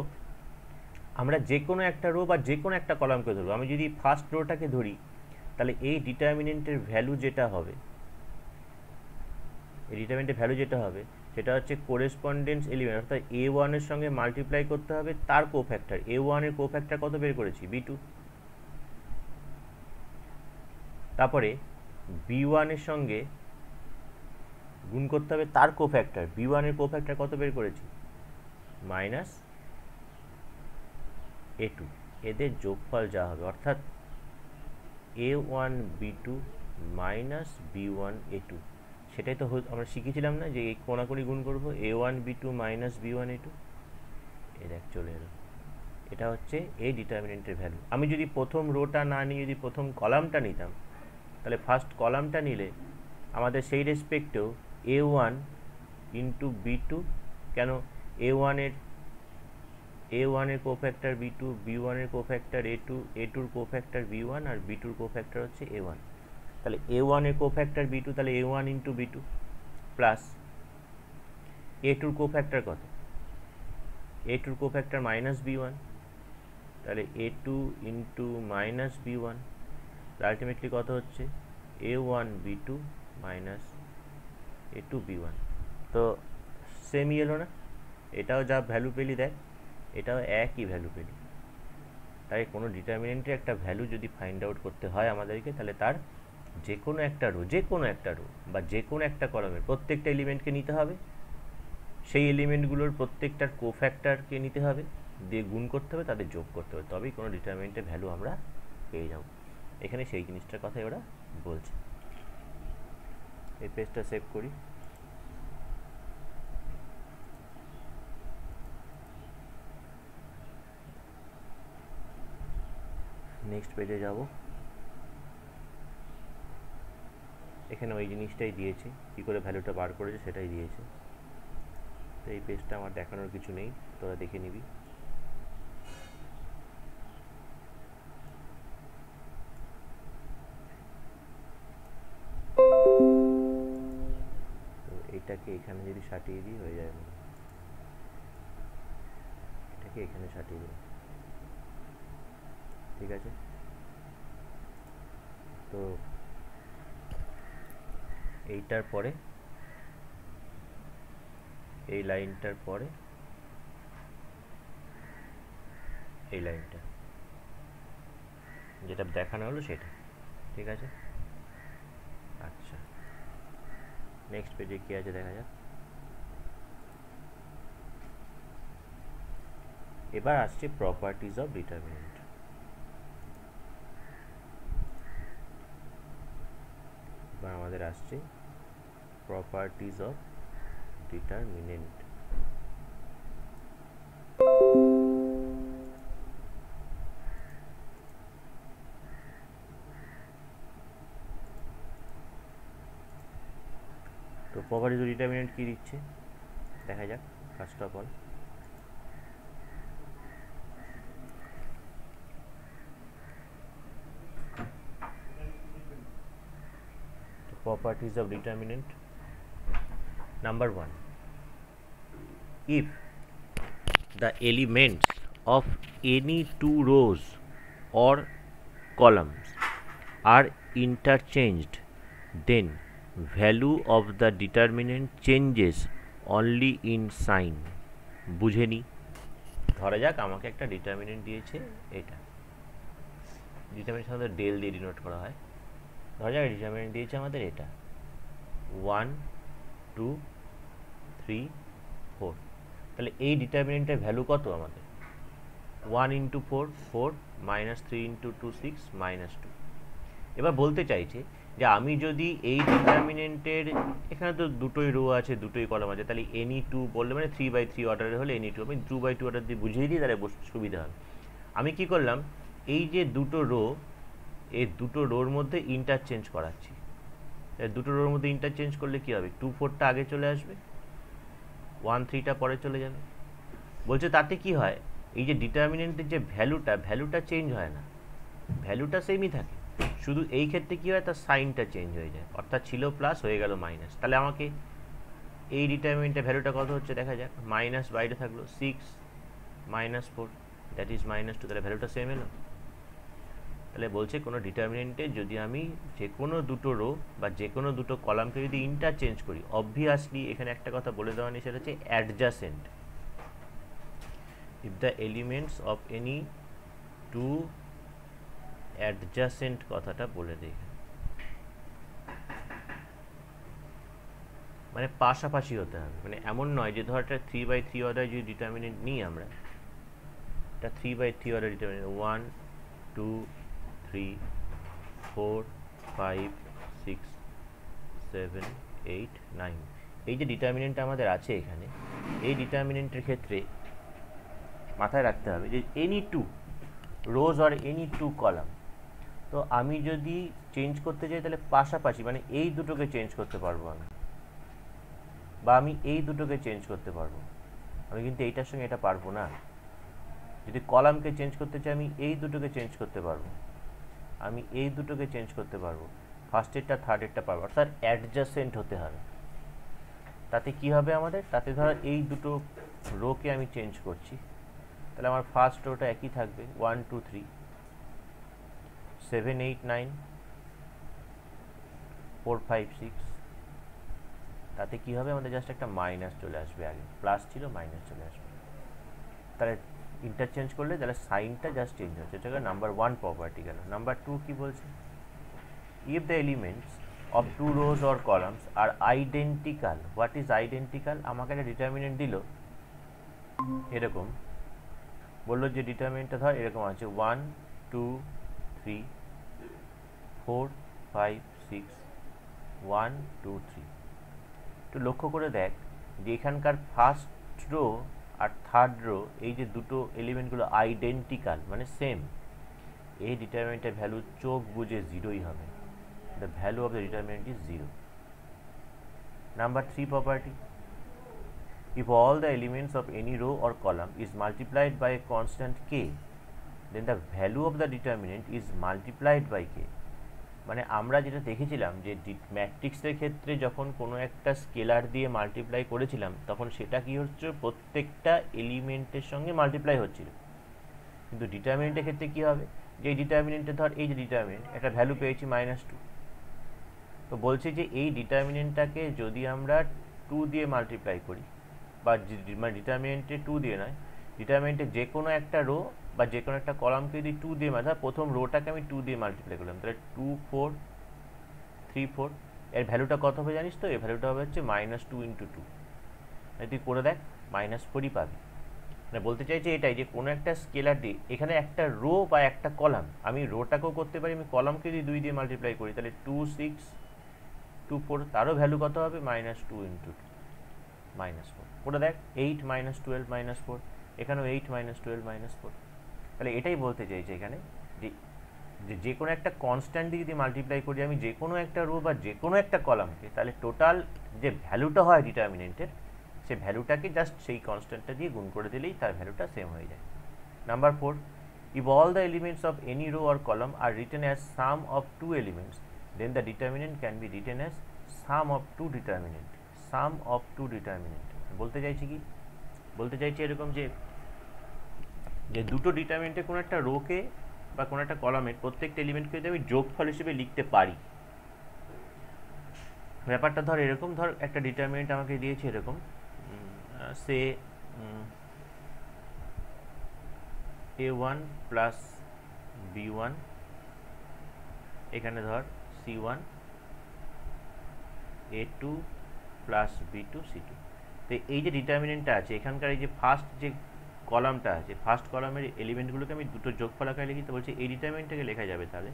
আমরা যে কোনো একটা রো বা যে কোনো একটা কলামকে ধরবো। আমি যদি ফার্স্ট রোটাকে ধরি, তাহলে এই ডিটারমিনেন্টের ভ্যালু যেটা হবে, সেটা হচ্ছে কোরেসপন্ডেন্স এলিমেন্ট, অর্থাৎ A1 এর সঙ্গে মাল্টিপ্লাই করতে হবে তার কোফ্যাক্টর। A1 এর কোফ্যাক্টর কত বের করেছি? B2। তারপরে B1 এর সঙ্গে গুণ করতে হবে তার কোফ্যাক্টর। B1 এর কোফ্যাক্টর কত বের করেছি? Minus A2। এদের যোগফল যা হবে, অর্থাৎ A1 B2 minus B1 A2, সেটাই তো আমরা শিখেছিলাম না যে এই কোণাকুণি গুণ করব, A1 B2 minus B1 A2। এ দেখ চলে এলো। এটা হচ্ছে এই ডিটারমিনেন্টের ভ্যালু। আমি যদি প্রথম রোটা না নিয়ে যদি প্রথম কলামটা নিতাম, তাহলে ফার্স্ট কলামটা নিলে আমাদের সেই রেসপেক্টেও A1 ইন্টু B2, কেন A1 এর কোফ্যাক্টর B2, B1 এর কোফ্যাক্টর A2, A2 এর কোফ্যাক্টর B1 আর B2 এর কোফ্যাক্টর হচ্ছে A1। তাহলে A1 এর কোফ্যাক্টর B2, তাহলে A1 into B2 plus A2 এর কোফ্যাক্টর কত? A2 এর কোফ্যাক্টর মাইনাস B1, তাহলে A2 into minus B1, ultimately কত হচ্ছে? A1 B2 minus A2 B1। তো সেমই এলো না? এটাও যা ভ্যালু পেলি দেখ, এটাও একই ভ্যালু পেলি। তাই কোনো ডিটারমিনেন্টের একটা ভ্যালু যদি ফাইন্ড আউট করতে হয় আমাদেরকে, তাহলে তার যে কোনো একটা রো বা যে কোনো একটা কলামের প্রত্যেকটা এলিমেন্টকে নিতে হবে, সেই এলিমেন্টগুলোর প্রত্যেকটার কোফ্যাক্টরকে নিতে হবে, দিয়ে গুণ করতে হবে, তাদের যোগ করতে হবে, তবেই কোনো ডিটারমিনেন্টের ভ্যালু আমরা পেয়ে যাব। এখানে সেই জিনিসটার কথাই ওরা বলছে। এই পেজটা সেভ করি। নেক্সট পেজে যাব। এখানে ওই জিনিসটাই দিয়েছে, কী করে ভ্যালুটা বার করেছে সেটাই দিয়েছে। তো এই পেজটা আমার দেখানোর কিছু নেই, তোরা দেখে নিবি। তো এইটাকে এখানে যদি সাটিয়ে দিই হয়ে যায়, এটাকে এখানে সাটিয়ে দিই, ঠিক আছে? তো এইটার পরে এই লাইনটার পরে এই লাইনটা যেটা দেখানো হলো সেটা, ঠিক আছে? আচ্ছা, নেক্সট পেজে কি আছে দেখা যাক। এবার আসছে প্রপার্টিজ অফ ডিটারমিনেন্ট। এবার আমাদের আসছে প্রপার্টিজ অফ ডিটারমিনেন্ট। তো প্রপার্টিজ অফ ডিটারমিনেন্ট কী দিচ্ছে দেখা যাক। First of all properties of determinant. Number 1, if the elements of any two rows or columns are interchanged, then value of the determinant changes only in sign. বুঝে নি, ধরা যাক আমাকে একটা ডিটারমিনেন্ট দিয়েছে, এটা ডিটারমিনেন্ট সাধারণত ডেল দিয়ে ডিনোট করা হয়। ধরা যাক ডিটারমিনেন্ট দিয়েছে আমাদের এটা 1 2 3 4। তাহলে এই ডিটারমিনেন্টের ভ্যালু কত আমাদের 1 ইন্টু 4 4 মাইনাস 3 ইন্টু 2 6 মাইনাস 2। এবার বলতে চাইছে যে আমি যদি এই ডিটারমিনেন্টের এখানে তো দুটোই রো আছে দুটোই কলাম আছে, তাহলে এনি টু বললে মানে 3/3 অর্ডারের হলে এনি টু, আমি 2/2 অর্ডার দিয়ে বুঝিয়ে দিই, তাহলে সুবিধা হবে। আমি কি করলাম, এই যে দুটো রো, এই দুটো রোর মধ্যে ইন্টারচেঞ্জ করাচ্ছি। দুটো রোর মধ্যে ইন্টারচেঞ্জ করলে কি হবে, 2 4টা আগে চলে আসবে, 1 3টা পরে চলে যাবে। বলছে তাতে কি হয়, এই যে ডিটারমিনেন্টের যে ভ্যালুটা চেঞ্জ হয় না, ভ্যালুটা সেমই থাকে, শুধু এই ক্ষেত্রে কি হয়, তার সাইনটা চেঞ্জ হয়ে যায়, অর্থাৎ ছিল প্লাস হয়ে গেল মাইনাস। তাহলে আমাকে এই ডিটারমিনেন্টের ভ্যালুটা কত হচ্ছে দেখা যাক, মাইনাস বাইরে থাকলো 6 মাইনাস 4 দ্যাট ইজ মাইনাস 2, তাহলে ভ্যালুটা সেম এলো। তাহলে বলছে কোনো ডিটারমিনেন্টে যদি আমি যে কোনো দুটো রো বা যে কোনো দুটো কলামকে যদি ইন্টারচেঞ্জ করি, অবভিয়াসলি এখানে একটা কথা বলে দেওয়া নেই, সেটা হচ্ছে adjacent. If the elements of any two adjacent, কথাটা বলে দিই, মানে পাশাপাশি হতে হবে। মানে এমন নয় যে ধর একটা 3/3 অর্ডার যদি ডিটারমিনেন্ট নিই আমরা, এটা 3/3 অর্ডার ডিটারমিনেন্ট 1 2 3 4 5 6 7 8 9, এই যে ডিটারমিনেন্টটা আমাদের আছে এখানে, এই ডিটারমিনেন্টের ক্ষেত্রে মাথায় রাখতে হবে যে এনি টু রোজ আর এনি টু কলাম, তো আমি যদি চেঞ্জ করতে চাই তাহলে পাশাপাশি, মানে এই দুটোকে চেঞ্জ করতে পারবো আমি, বা আমি এই দুটোকে চেঞ্জ করতে পারবো, আমি কিন্তু এইটার সঙ্গে এটা পারবো না। যদি কলামকে চেঞ্জ করতে চাই আমি এই দুটোকে চেঞ্জ করতে পারবো, আমি এই দুটোকে চেঞ্জ করতে পারবো, ফার্স্টেরটা থার্ডেরটা পারবো, অর্থাৎ অ্যাডজাসেন্ট হতে হবে। তাতে কি হবে আমাদের, তাতে ধর এই দুটো রোকে আমি চেঞ্জ করছি, তাহলে আমার ফার্স্ট রোটা একই থাকবে 1 2 3 7 8 9 4 5 6, তাতে কি হবে আমাদের জাস্ট একটা মাইনাস চলে আসবে, আগে প্লাস ছিল মাইনাস চলে আসবে। তাহলে ইন্টারচেঞ্জ করলে তাহলে সাইনটা জাস্ট চেঞ্জ হচ্ছে, এটা নাম্বার 1 প্রপার্টি গেল। নাম্বার 2 কি বলছে, if the elements of two rows or columns are identical. What is identical, আমাকে একটা ডিটারমিনেন্ট দিল এরকম, বললো যে ডিটারমিনেন্টটা ধর এরকম আছে 1 2 3 4 5 6 1 2 3। একটু লক্ষ্য করে দেখ যে এখানকার ফার্স্ট রো আর থার্ড রো, এই যে দুটো এলিমেন্টগুলো আইডেন্টিক্যাল মানে সেম, এই ডিটারমিনেন্টের ভ্যালু চোখ বুঝে জিরোই হবে, the value of the determinant is 0। Number 3 property, if all the elements of any row or column is multiplied by a constant k, then the value of the determinant is multiplied by k। মানে আমরা যেটা দেখেছিলাম যে ম্যাট্রিক্সের ক্ষেত্রে যখন কোনো একটা স্কেলার দিয়ে মাল্টিপ্লাই করেছিলাম, তখন সেটা কি হচ্ছে, প্রত্যেকটা এলিমেন্টের সঙ্গে মাল্টিপ্লাই হচ্ছিল। কিন্তু ডিটারমিনেন্টের ক্ষেত্রে কি হবে, যে এই ডিটারমিনেন্টে ধর এই যে ডিটারমিনেন্ট একটা ভ্যালু পেয়েছি -2, তো বলছে যে এই ডিটারমিনেন্টটাকে যদি আমরা 2 দিয়ে মাল্টিপ্লাই করি, বা মানে ডিটারমিনেন্টে 2 দিয়ে নয়, ডিটারমিনেন্টে যে কোনো একটা রো বা যে কোনো একটা কলামকে যদি 2 দিয়ে ধর প্রথম রোটাকে আমি 2 দিয়ে মাল্টিপ্লাই করলাম, তাহলে 2 4 3 4, এর ভ্যালুটা কত হবে জানিস তো, এর ভ্যালুটা হবে হচ্ছে -2 × 2, তুই করে দেখ -4ই পাবি। মানে বলতে চাইছে এটাই যে কোনো একটা স্কেলার দিয়ে এখানে একটা রো বা একটা কলাম, আমি রোটাকেও করতে পারি, আমি কলামকে যদি 2 দিয়ে মাল্টিপ্লাই করি, তাহলে 2 6 2 4, তারও ভ্যালু কত হবে -2 × 2 -4। করে দেখ 8 -12 -4, এখানেও 8 -12 -4। তাহলে এটাই বলতে চাইছে এখানে যে যে কোনো একটা কনস্ট্যান্ট দিয়ে যদি মাল্টিপ্লাই করি আমি যে কোনো একটা রো বা যে কোনো একটা কলামকে, তাহলে টোটাল যে ভ্যালুটা হয় ডিটারমিনেন্টের, সেই ভ্যালুটাকে জাস্ট সেই কনস্ট্যান্টটা দিয়ে গুণ করে দিলেই তার ভ্যালুটা সেম হয়ে যায়। Number 4, if all the elements of any row or column are written as sum of two elements, then the determinant can be written as sum of two determinant. Sum of two determinant বলতে চাইছি কি, বলতে চাইছি এরকম যে দুটো ডিটারমিনেন্টে কোনো একটা রোকে বা কোনো একটা কলামের প্রত্যেকটা এলিমেন্টকে যদি আমি যোগফল হিসেবে লিখতে পারি, ব্যাপারটা ধর এরকম, ধর একটা ডিটারমিনেন্ট আমাকে দিয়েছে এরকম, সে a1 প্লাস b1, এখানে ধর c1, a2 plus b2 c2। তো এই যে ডিটারমিনেন্টটা আছে এখানকার, এই যে ফার্স্ট যে কলামটা আছে, ফার্স্ট কলামের এলিমেন্টগুলোকে আমি দুটো যোগফল আকারে লিখি, তো বলছি এই ডিটারমিনেন্টটাকে লেখা যাবে তাহলে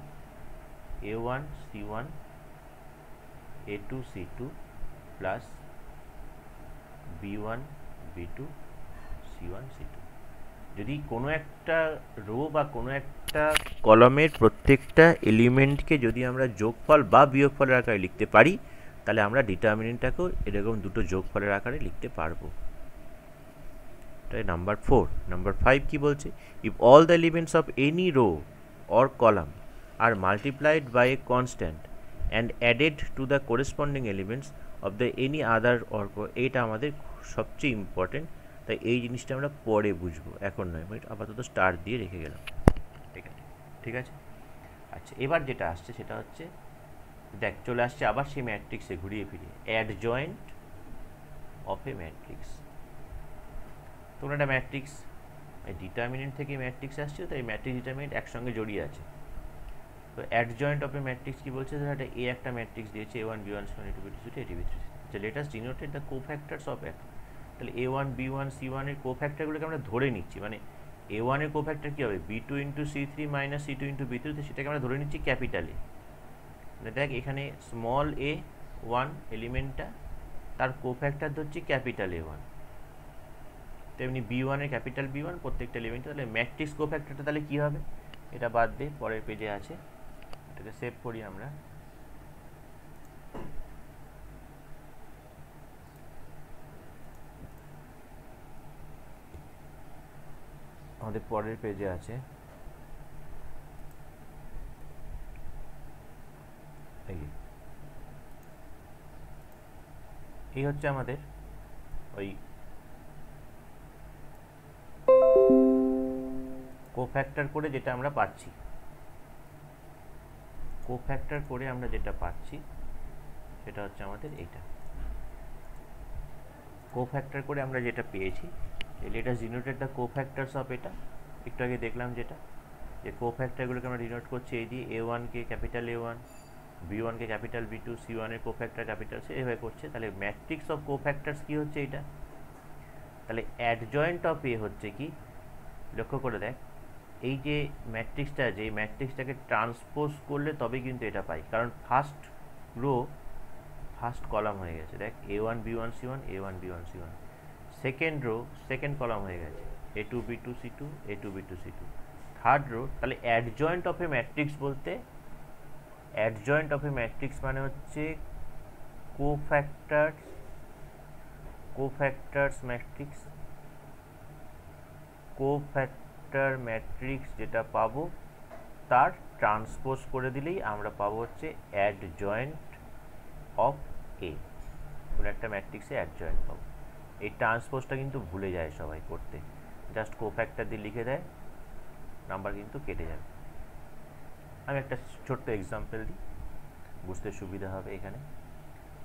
a1 c1 a2 c2 plus b1 b2 c1 c2। যদি কোনো একটা রো বা কোনো একটা কলামের প্রত্যেকটা এলিমেন্টকে যদি আমরা যোগফল বা বিয়োগফলের আকারে লিখতে পারি, তাহলে আমরা ডিটারমিনেন্টটাকেও এরকম দুটো যোগফলের আকারে লিখতে পারবো। তাই নাম্বার 4। নাম্বার 5 কি বলছে, if all the elements of any row or column are multiplied by a constant and added to the corresponding elements of the any other or, এইটা আমাদের সবচেয়ে ইম্পর্টেন্ট, তাই এই জিনিসটা আমরা পরে বুঝবো, এখন নয়। আপাতত স্টার দিয়ে রেখে গেলাম, ঠিক আছে ঠিক আছে। আচ্ছা, এবার যেটা আসছে সেটা হচ্ছে, দেখ চলে আসছে আবার সেই ম্যাট্রিক্সে ঘুরিয়ে ফিরিয়ে, অ্যাডজয়েন্ট অফ এ ম্যাট্রিক্স। তোমরা একটা ম্যাট্রিক্স, এই ডিটারমিনেন্ট থেকে ম্যাট্রিক্স আসছে, তো এই ম্যাট্রিক্স ডিটারমিনেন্ট একসঙ্গে জড়িয়ে আছে। তো অ্যাডজয়েন্ট অফ এ ম্যাট্রিক্স কি বলছে, ধর একটা একটা ম্যাট্রিক্স দিয়েছে a1 b1 c1 a2 b2 c2 a3 b3 c4। আচ্ছা, let us denoted the cofactors of এক। তাহলে a1 b1 c1 এর কোফ্যাক্টরগুলোকে আমরা ধরে নিচ্ছি, মানে a1 এর কোফ্যাক্টর কি হবে, b2 into c3 minus c2 into b3, তো সেটাকে আমরা ধরে নিচ্ছি ক্যাপিটাল এ। মানে দেখ এখানে স্মল a1 এলিমেন্টটা, তার কোফ্যাক্টর ধরছি ক্যাপিটাল a1, তেমনি b1 এর ক্যাপিটাল b1 প্রত্যেকটা এলিমেন্টে। তাহলে ম্যাট্রিক্স কোফ্যাক্টরটা তাহলে কি হবে, এটা বাদ দে, পরের পেজে আছে, এটাকে সেভ করি আমরা। আমাদের পরের পেজে আছে, এই হচ্ছে আমাদের ওই কোফ্যাক্টর করে যেটা আমরা পাচ্ছি, কোফ্যাক্টর করে আমরা যেটা পাচ্ছি সেটা হচ্ছে আমাদের এইটা। কোফ্যাক্টর করে আমরা যেটা পেয়েছি, let us denoted the cofactors of, এটা একটু আগে দেখলাম যেটা, যে কোফ্যাক্টরগুলোকে আমরা ডিনোট করছি এই দিয়ে, a1 কে ক্যাপিটাল a1, b1 কে ক্যাপিটাল b2, c1 এর কোফ্যাক্টর ক্যাপিটাল c, এইভাবে করছে। তাহলে ম্যাট্রিক্স অফ কোফ্যাক্টরস কি হচ্ছে এটা, তাহলে অ্যাডজয়েন্ট অফ এ হচ্ছে কি, লক্ষ্য করে দেখ, এই যে ম্যাট্রিক্সটা আছে, এই ম্যাট্রিক্সটাকে ট্রান্সপোজ করলে তবে কিন্তু এটা পাই, কারণ ফার্স্ট রো ফার্স্ট কলাম হয়ে গেছে, দেখ a1 b1 c1 a1 b1 c1, second rho second column হয়ে গেছে a2 b2 c2 a2 b2 c2, third rho. তাহলে অ্যাডজয়েন্ট অফ এ ম্যাট্রিক্স বলতে, অ্যাডজয়েন্ট অফ এ ম্যাট্রিক্স মানে হচ্ছে কোফ্যাক্টরস ম্যাট্রিক্স, কোফ্যাক্টর ম্যাট্রিক্স যেটা পাবো তার ট্রান্সপোজ করে দিলেই আমরা পাবো হচ্ছে অ্যাডজয়েন্ট অফ এ, কোনো একটা ম্যাট্রিক্সে অ্যাডজয়েন্ট পাবো। এই ট্রান্সপোজটা কিন্তু ভুলে যায় সবাই করতে, জাস্ট কোফ্যাক্টর দিয়ে লিখে দেয়, নাম্বার কিন্তু কেটে যাবে। আমি একটা ছোট্ট এক্সাম্পল দিই, বুঝতে সুবিধা হবে। এখানে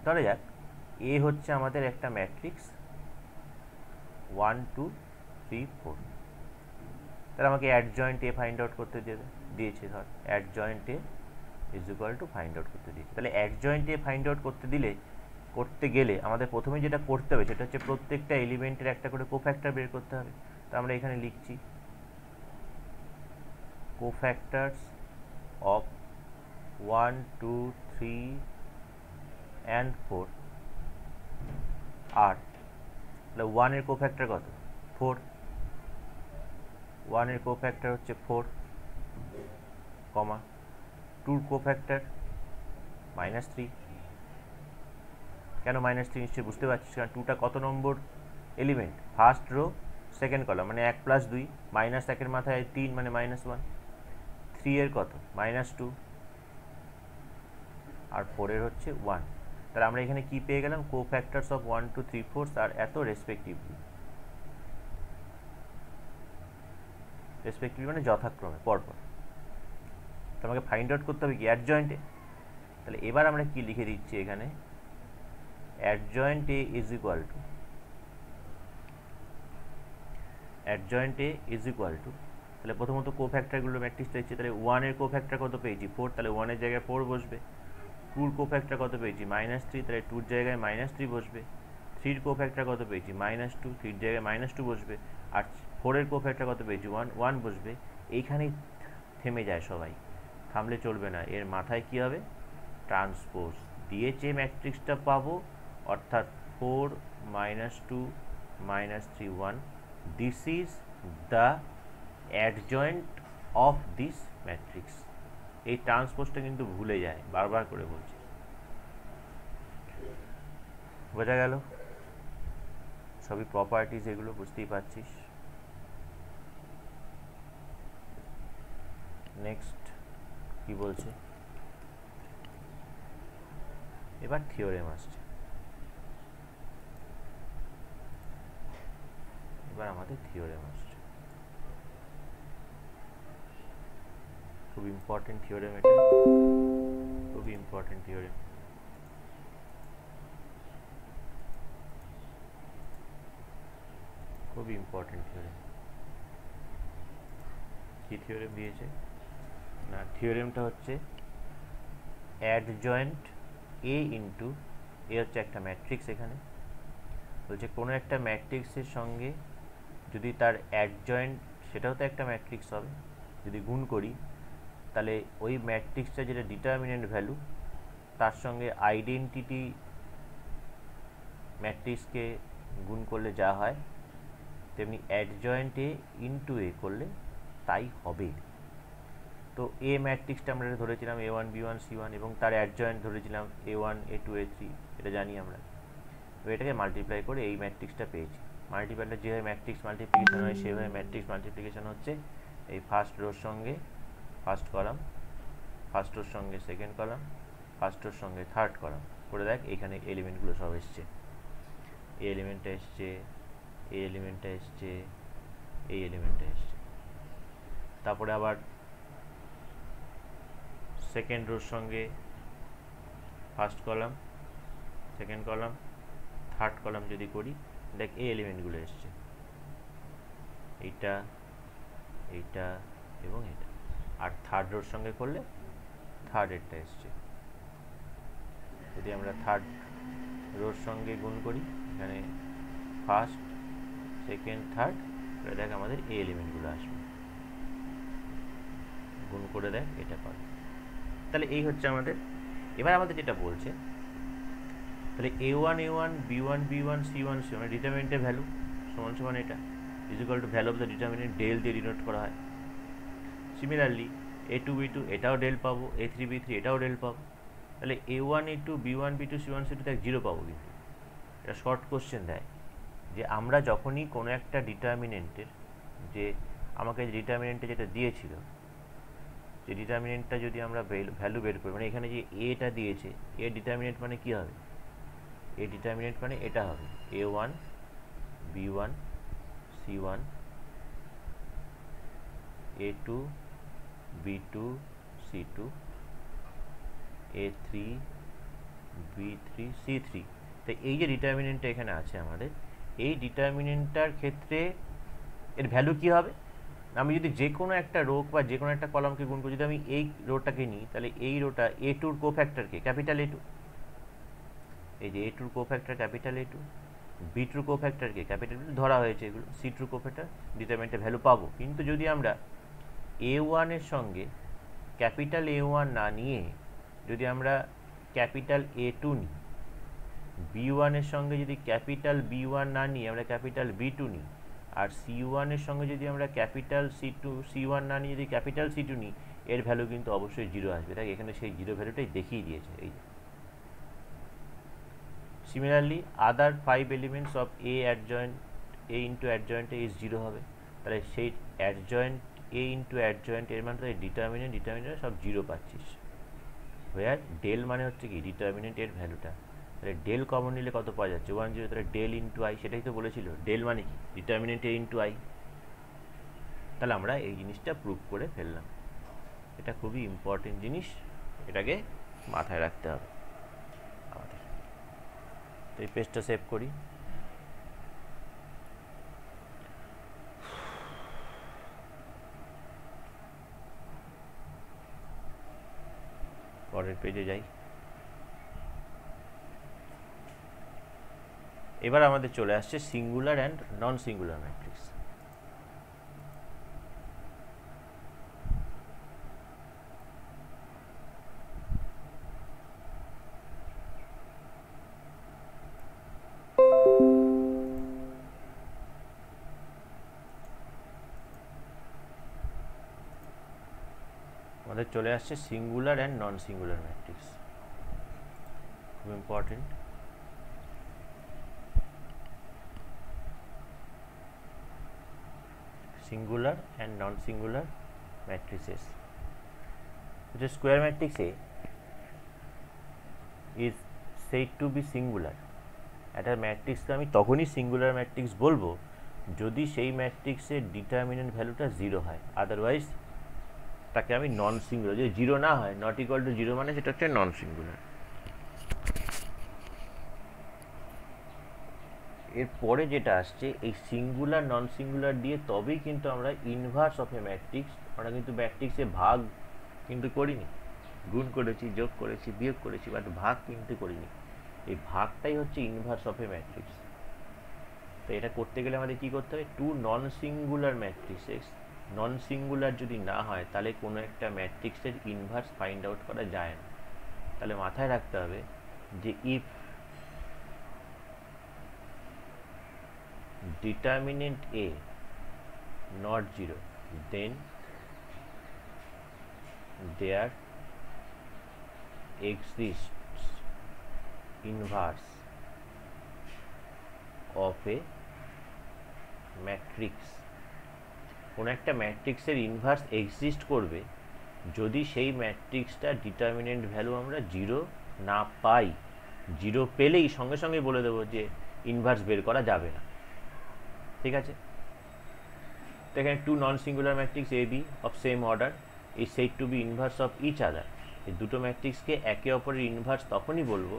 ধরা যাক এ হচ্ছে আমাদের একটা ম্যাট্রিক্স 1 2 3 4, তাহলে আমাকে অ্যাডজয়েন্ট এ ফাইন্ড আউট করতে দিয়েছে, ধর adjoint A is equal to find out করতে দিয়েছে। তাহলে অ্যাডজয়েন্ট এ ফাইন্ড আউট করতে গেলে আমাদের প্রথমে যেটা করতে হবে সেটা হচ্ছে প্রত্যেকটা এলিমেন্টের একটা করে কোফ্যাক্টর বের করতে হবে। তো আমরা এখানে লিখছি কোফ্যাক্টরস অফ 1 2 3 and 4 আর, তাহলে 1 এর কোফ্যাক্টর কত, 4, 1 এর কোফ্যাক্টর হচ্ছে 4, কমা 2 কোফ্যাক্টর -3। কেন -3 নিশ্চয়ই বুঝতে পারছিস, কারণ 2টা কত নম্বর element, first row second column, মানে 1 + 2 -1 এর মাথায় 3 মানে -1, 3 এর কত -2 আর 4 এর হচ্ছে 1। তাহলে আমরা এখানে কি পেয়ে গেলাম, কোফ্যাক্টরস অফ 1 2 3 4 আর এত রেসপেক্টিভলি মানে যথাক্রমে পরপর। তো আমাকে ফাইন্ড আউট করতে হবে কি অ্যাডজয়েন্টে। তাহলে এবার আমরা কি লিখে দিচ্ছি এখানে, adjoint A is equal to তাহলে প্রথমত কোফ্যাক্টরগুলো ম্যাট্রিক্স দেখছি। তাহলে 1 এর কোফ্যাক্টর কত পেয়েছি 4, তাহলে 1 এর জায়গায় 4 বসবে। 2 এর কোফ্যাক্টর কত পেয়েছি -3, তাহলে 2 এর জায়গায় -3 বসবে। 3 এর কোফ্যাক্টর কত পেয়েছি -2, 3 এর জায়গায় -2 বসবে। আর 4 এর কোফ্যাক্টর কত পেয়েছি 1 বসবে। এইখানেই থেমে যায় সবাই, থামলে চলবে না, এর মাথায় কি হবে, ট্রান্সপোজ দিয়ে যে ম্যাট্রিক্সটা পাবো, অর্থাৎ 4 -2 -3 1, this is the adjoint of this matrix. এই ট্রান্সপোজটা কিন্তু ভুলে যায়, বারবার করে বলছি, বোঝা গেল? সবই প্রপার্টিজ, এগুলো বুঝতেই পারছিস। নেক্সট কি বলছে, এবার থিওরেম আসছে। এবার আমাদের থিওরেম আসছে, খুব ইম্পর্টেন্ট থিওরেম এটা, খুব ইম্পর্টেন্ট থিওরেম। খুব ইম্পর্টেন্ট থিওরেম। কি থিওরেম দিয়েছে না, থিওরেমটা হচ্ছে অ্যাডজয়েন্ট এ ইন্টু, এ হচ্ছে একটা ম্যাট্রিক্স, এখানে বলছে কোনো একটা ম্যাট্রিক্সের সঙ্গে যদি তার অ্যাডজয়েন্ট, সেটাও তো একটা ম্যাট্রিক্স হবে, যদি গুণ করি, তাহলে ওই ম্যাট্রিক্সটা যেটা ডিটারমিনেন্ট ভ্যালু, তার সঙ্গে আইডেন্টিটি ম্যাট্রিক্সকে গুণ করলে যা হয়, তেমনি অ্যাডজয়েন্ট এ ইন্টু এ করলে তাই হবে। তো এ ম্যাট্রিক্সটা আমরা ধরেছিলাম A1 B1 C1 এবং তার অ্যাডজয়েন্ট ধরেছিলাম A1 A2 A3, এটা জানি আমরা। এবার এটাকে মাল্টিপ্লাই করে এই ম্যাট্রিক্সটা পেয়েছি। মাল্টিপ্লাইটা যেভাবে ম্যাট্রিক্স মাল্টিপ্লিকেশন হয় সেভাবে ম্যাট্রিক্স মাল্টিপ্লিকেশন হচ্ছে। এই ফার্স্ট রোর সঙ্গে ফার্স্ট কলাম, ফার্স্ট রোর সঙ্গে সেকেন্ড কলাম, ফার্স্ট রোর সঙ্গে থার্ড কলাম করে দেখ, এখানে এলিমেন্টগুলো সব এসছে। এই এলিমেন্টটা এসছে, এই এলিমেন্টটা এসছে, এই এলিমেন্টটা এসছে। তারপরে আবার সেকেন্ড রোর সঙ্গে first column, second column, third column যদি করি, দেখ এই এলিমেন্টগুলো এসছে, এইটা, এইটা এবং এটা। আর থার্ড রোর সঙ্গে করলে থার্ড এরটা এসছে। যদি আমরা থার্ড রোর সঙ্গে গুণ করি, এখানে ফার্স্ট সেকেন্ড থার্ড, দেখ আমাদের এই এলিমেন্টগুলো আসবে, গুণ করে দেখ এটা পাবে। তাহলে এই হচ্ছে আমাদের। এবার আমাদের যেটা বলছে, তাহলে A1 A1 B1 B1 C1 C1 মানে ডিটারমিনেন্টের ভ্যালু সমান সমান এটা is equal to value of the determinant, del দিয়ে ডিনোট করা হয়। সিমিলারলি A2 B2 এটাও ডেল পাবো, A3 B3 এটাও ডেল পাবো। তাহলে A1 A2 B1 B2 C1 C2 দেখ 0 পাবো। কিন্তু এটা শর্ট কোশ্চেন দেয় যে আমরা যখনই কোনো একটা ডিটারমিনেন্টের, যে আমাকে ডিটারমিনেন্টে যেটা দিয়েছিল, যে ডিটারমিনেন্টটা যদি আমরা ভ্যালু বের করি, মানে এখানে যে এটা দিয়েছে, এ ডিটারমিনেন্ট মানে কি হবে, এ ডিটারমিনেন্ট মানে এটা হবে A1 B1 C1 A2 B2 C2 A3 B3 C3। তো এই যে ডিটারমিনেন্টটা এখানে আছে আমাদের, এই ডিটারমিনেন্টটার ক্ষেত্রে এর ভ্যালু কি হবে, আমি যদি যে কোনো একটা রো বা যে কোনো একটা কলামকে গুণ করি, যদি আমি এই রোটাকে নিই, তাহলে এই রোটা A2 কোফ্যাক্টরকে ক্যাপিটাল A2, এই যে A2 cofactor capital A2, B2 কোফ্যাক্টরকে capital B2 ধরা হয়েছে, এগুলো C2 কোফ্যাক্টর ডিটারমিনেন্টের ভ্যালু পাবো। কিন্তু যদি আমরা A1 এর সঙ্গে ক্যাপিটাল A1 না নিয়ে যদি আমরা ক্যাপিটাল A2 নিই, B1 এর সঙ্গে যদি ক্যাপিটাল B1 না নিয়ে আমরা ক্যাপিটাল B2 নিই, আর C1 এর সঙ্গে যদি আমরা ক্যাপিটাল C1 না নিয়ে যদি ক্যাপিটাল C2 নিই, এর ভ্যালু কিন্তু অবশ্যই 0 আসবে। দেখ এখানে সেই 0 ভ্যালুটাই দেখিয়ে দিয়েছে। এই similarly other 5 elements of A adjoint A into adjoint A is 0 হবে। তাহলে সেই অ্যাডজয়েন্ট এ ইন্টু অ্যাডজয়েন্ট এর মানে তাহলে ডিটারমিনেন্ট সব 0 পাচ্ছিস। হোয়ার ডেল মানে হচ্ছে কি ডিটারমিনেন্ট এর ভ্যালুটা। তাহলে ডেল কমন নিলে কত পাওয়া যাচ্ছে 1 0। তাহলে ডেল ইন্টু আই, সেটাই তো বলেছিল। ডেল মানে কি ডিটারমিনেন্ট এ ইন্টু আই। তাহলে আমরা এই জিনিসটা প্রুভ করে ফেললাম। এটা খুবই ইম্পর্টেন্ট জিনিস, এটাকে মাথায় রাখতে হবে আমাদের। তো এই পেজটা সেভ করি। পরের পেজে যাই। এবার আমাদের চলে আসছে singular and non singular matrix. আমাদের চলে আসছে singular and non singular matrix, খুব important. singular and non-singular matrices. The square matrix A is said to be singular. একটা ম্যাট্রিক্সকে আমি তখনই সিঙ্গুলার ম্যাট্রিক্স বলবো যদি সেই ম্যাট্রিক্সের ডিটারমিনেন্ট ভ্যালুটা 0 হয়, আদারওয়াইজ তাকে আমি নন সিঙ্গুলার। যদি 0 না হয়, নট ইকুয়াল টু 0 মানে সেটা হচ্ছে নন সিঙ্গুলার। এরপরে যেটা আসছে এই সিঙ্গুলার নন সিঙ্গুলার দিয়ে তবেই কিন্তু আমরা ইনভার্স অফ এ ম্যাট্রিক্স, আমরা কিন্তু ম্যাট্রিক্সে ভাগ কিন্তু করিনি, গুণ করেছি, যোগ করেছি, বিয়োগ করেছি, বাট ভাগ কিন্তু করিনি। এই ভাগটাই হচ্ছে ইনভার্স অফ এ ম্যাট্রিক্স। তো এটা করতে গেলে আমাদের কী করতে হবে, two non singular matrices non singular যদি না হয় তাহলে কোনো একটা ম্যাট্রিক্সের ইনভার্স ফাইন্ড আউট করা যায় না। তাহলে মাথায় রাখতে হবে যে if determinant A not 0 then there exists inverse of a matrix। কোন একটা ম্যাট্রিক্সের ইনভার্স এক্সিস্ট করবে যদি সেই ম্যাট্রিক্সটা ডিটারমিনেন্ট ভ্যালু আমরা 0 না পাই। 0 পেলেই সঙ্গে সঙ্গে বলে দেবো যে ইনভার্স বের করা যাবে না। ঠিক আছে, তো এখানে two non singular matrix A B of same order is said to be inverse of each other. এই দুটো ম্যাট্রিক্সকে একে অপরের ইনভার্স তখনই বলবো,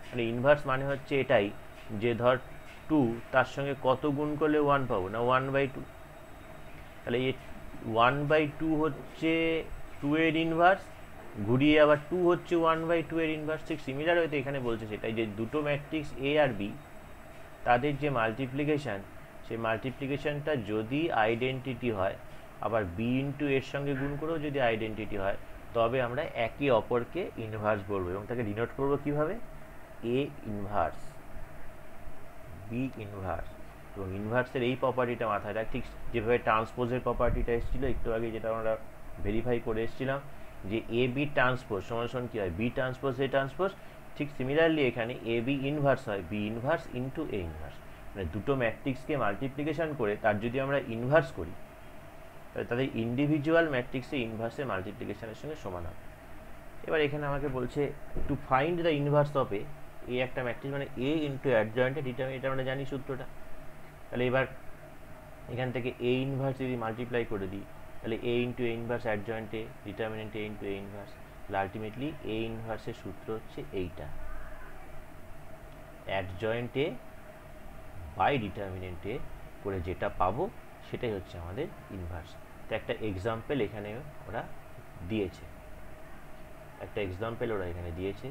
মানে ইনভার্স মানে হচ্ছে এটাই যে ধর 2 তার সঙ্গে কত গুণ করলে 1 পাবো না 1/2। তাহলে এই 1/2 হচ্ছে 2 এর ইনভার্স, ঘুরিয়ে আবার 2 হচ্ছে 1/2 এর ইনভার্স। ঠিক সিমিলার হয়তো এখানে বলছে সেটাই যে দুটো ম্যাট্রিক্স এ আর বি তাদের যে মাল্টিপ্লিকেশান, সেই মাল্টিপ্লিকেশানটা যদি আইডেন্টিটি হয়, আবার বি ইন্টু এর সঙ্গে গুণ করেও যদি আইডেন্টিটি হয়, তবে আমরা একে অপরকে ইনভার্স বলবো এবং তাকে ডিনোট করবো কীভাবে, এ ইনভার্স, বি ইনভার্স। এবং ইনভার্সের এই প্রপার্টিটা মাথায় রাখ, ঠিক যেভাবে ট্রান্সপোজের প্রপার্টিটা এসেছিলো একটু আগে, যেটা আমরা ভেরিফাই করে এসেছিলাম যে এ বি ট্রান্সপোজ সমান কী হয়, বি ট্রান্সপোজ এ ট্রান্সপোজ। ঠিক সিমিলারলি এখানে এ বি ইনভার্স হয় B inverse into A inverse. মানে দুটো ম্যাট্রিক্সকে মাল্টিপ্লিকেশান করে তার যদি আমরা ইনভার্স করি তাহলে তাদের ইন্ডিভিজুয়াল ম্যাট্রিক্সে ইনভার্সের মাল্টিপ্লিকেশানের সঙ্গে সমান হবে। এবার এখানে আমাকে বলছে to find the inverse of a একটা ম্যাট্রিক্স মানে এ ইন্টু অ্যাডজয়েন্টে ডিটারমিন, এটা আমরা জানি সূত্রটা। তাহলে এবার এখান থেকে এ ইনভার্স যদি মাল্টিপ্লাই করে দিই তাহলে এ into A inverse অ্যাডজয়েন্টে determinant A into A inverse, তাহলে আলটিমেটলি এ ইনভার্সের সূত্র হচ্ছে এইটা, অ্যাডজয়েন্টে বাই ডিটারমিনেন্টে করে যেটা পাবো সেটাই হচ্ছে আমাদের ইনভার্স। তো একটা এক্সাম্পল এখানে ওরা দিয়েছে, এখানে দিয়েছে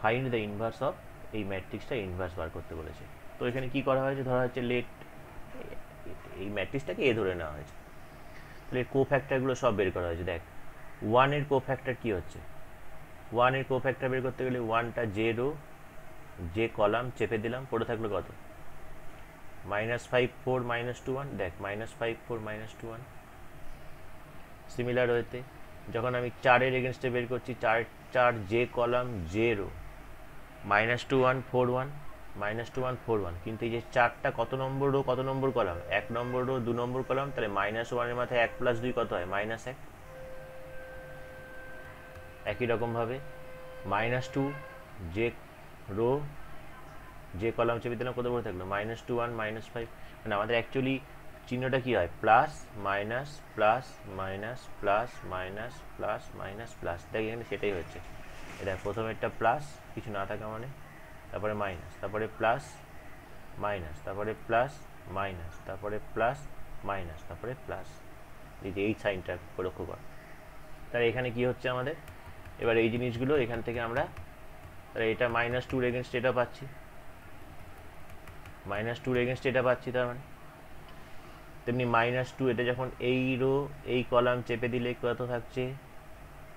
ফাইন্ড দ্য ইনভার্স অফ এই ম্যাট্রিক্সটা ইনভার্স বার করতে বলেছে। তো এখানে কি করা হয়েছে, ধরা হচ্ছে লেট এই ম্যাট্রিক্সটাকে এ ধরে নেওয়া হয়েছে, তাহলে কোফ্যাক্টরগুলো সব বের করা হয়েছে। দেখ 1 এর কোফ্যাক্টর কী হচ্ছে, 1 এর কোফ্যাক্টর বের করতে গেলে 1টা জে রো যে কলাম চেপে দিলাম, পড়ে থাকলো কত -5 4 -2 1। দেখ -5 4 -2 1। সিমিলার হইতে যখন আমি 4-এর এগেনস্টে বের করছি, 4 জে কলাম জে রো, -2 1 4 1 -2 1 4 1, কিন্তু এই যে 4টা কত নম্বর রো কত নম্বর কলাম, 1 নম্বর রো 2 নম্বর কলাম, তাহলে -1 এর মাথায় 1 + 2 কত হয়, -1। একই রকমভাবে -2 জে রো যে কলাম চেপে দিলাম, কত বড় থাকলো, -2 1 -5। মানে আমাদের অ্যাকচুয়ালি চিহ্নটা কি হয়, plus minus plus minus plus minus plus minus plus. দেখ এখানে সেটাই হচ্ছে, এটা প্রথমেরটা প্লাস কিছু না থাকা মানে, তারপরে মাইনাস, তারপরে প্লাস মাইনাস, তারপরে প্লাস মাইনাস, তারপরে প্লাস মাইনাস, তারপরে প্লাস। এই যে এই সাইনটা লক্ষ্য কর। তাহলে এখানে কি হচ্ছে আমাদের, এবার এই জিনিসগুলো এখান থেকে আমরা, তাহলে এটা -2 এগেনস্ট এটা পাচ্ছি, -2 এগেনস্ট এটা পাচ্ছি, তার মানে তেমনি -2 এটা যখন এই রো এই কলাম চেপে দিলে কত থাকছে,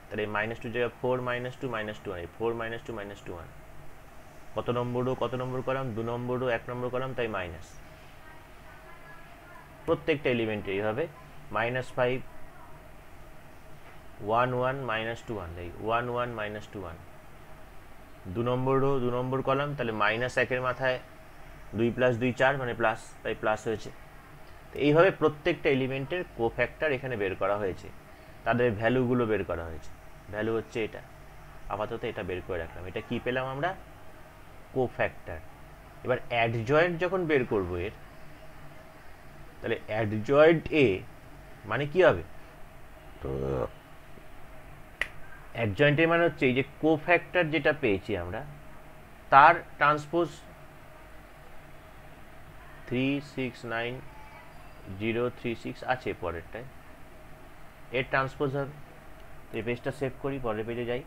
তাহলে -2 জায়গায় 4 -2 -2 1, 4 -2 -2 1, কত নম্বর রো কত নম্বর কলাম, 2 নম্বর রো 1 নম্বর কলাম, তাই মাইনাস। প্রত্যেকটা এলিমেন্টে এইভাবে -5 1 1 -2 1, তাই 1 1 -2 1, 2 নম্বর রো 2 নম্বর কলাম, তাহলে -1 এর মাথায় 2 + 2 4 মানে প্লাস, তাই প্লাস হয়েছে। তো এইভাবে প্রত্যেকটা এলিমেন্টের কোফ্যাক্টর এখানে বের করা হয়েছে, তাদের ভ্যালুগুলো বের করা হয়েছে। ভ্যালু হচ্ছে এটা, আপাতত এটা বের করে রাখলাম। এটা কি পেলাম আমরা, কোফ্যাক্টর। এবার অ্যাডজয়েন্ট যখন বের করব এর, তাহলে অ্যাডজয়েন্ট এ মানে কি হবে, তো অ্যাডজয়েন্ট এ মানে হচ্ছে এই যে কোফ্যাক্টর যেটা পেয়েছি আমরা, তার ট্রান্সপোজ 369036 আছে পরেরটায়, এর ট্রান্সপোজ হবে। এই পেজটা সেভ করি, পরের পেজে যাই।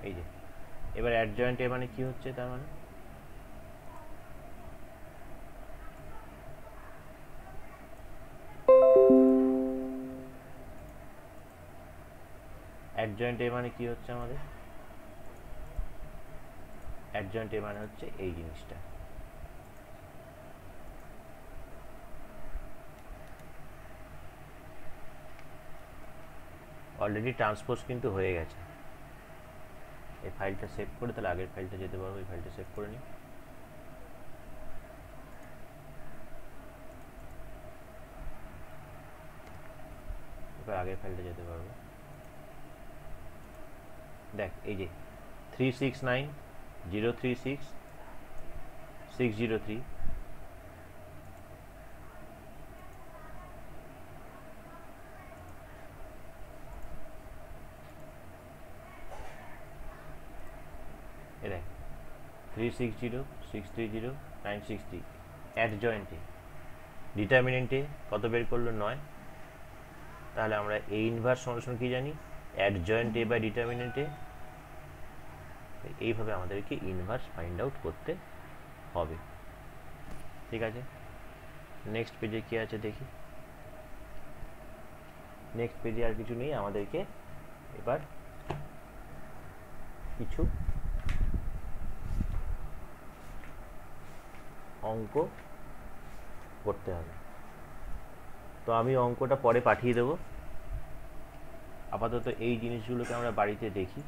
এই যে এবার অ্যাডজয়েন্ট এ মানে কি হচ্ছে, তার মানে অ্যাডজয়েন্ট এ মানে কি হচ্ছে আমাদের, অ্যাডজয়েন্ট এ মানে হচ্ছে এই জিনিসটা। অলরেডি ট্রান্সপোজ কিন্তু হয়ে গেছে। এই ফাইলটা সেভ করে তাহলে আগের ফাইলটা যেতে পারবো। এই ফাইলটা সেভ করে নিই। এবার আগের ফাইলটা যেতে পারবো। দেখ এই যে 369036 603, এ দেখ 3606309630 অ্যাডজয়েন্টে। ডিটারমিনেন্টে কত বের করলো, 9। তাহলে আমরা এ ইনভার্স সমান কি জানি, অ্যাডজয়েন্ট এ বাই ডিটারমিনেন্টে। এইভাবে আমাদেরকে ইনভার্স ফাইন্ড আউট করতে হবে। ঠিক আছে, নেক্সট পেজে কি আছে দেখি। নেক্সট পেজে আর কিছু নেই, আমাদেরকে এবার কিছু অঙ্ক করতে হবে। তো আমি অঙ্কটা পরে পাঠিয়ে দেব। আপাতত এই জিনিসগুলোকে আমরা বাড়িতে দেখি।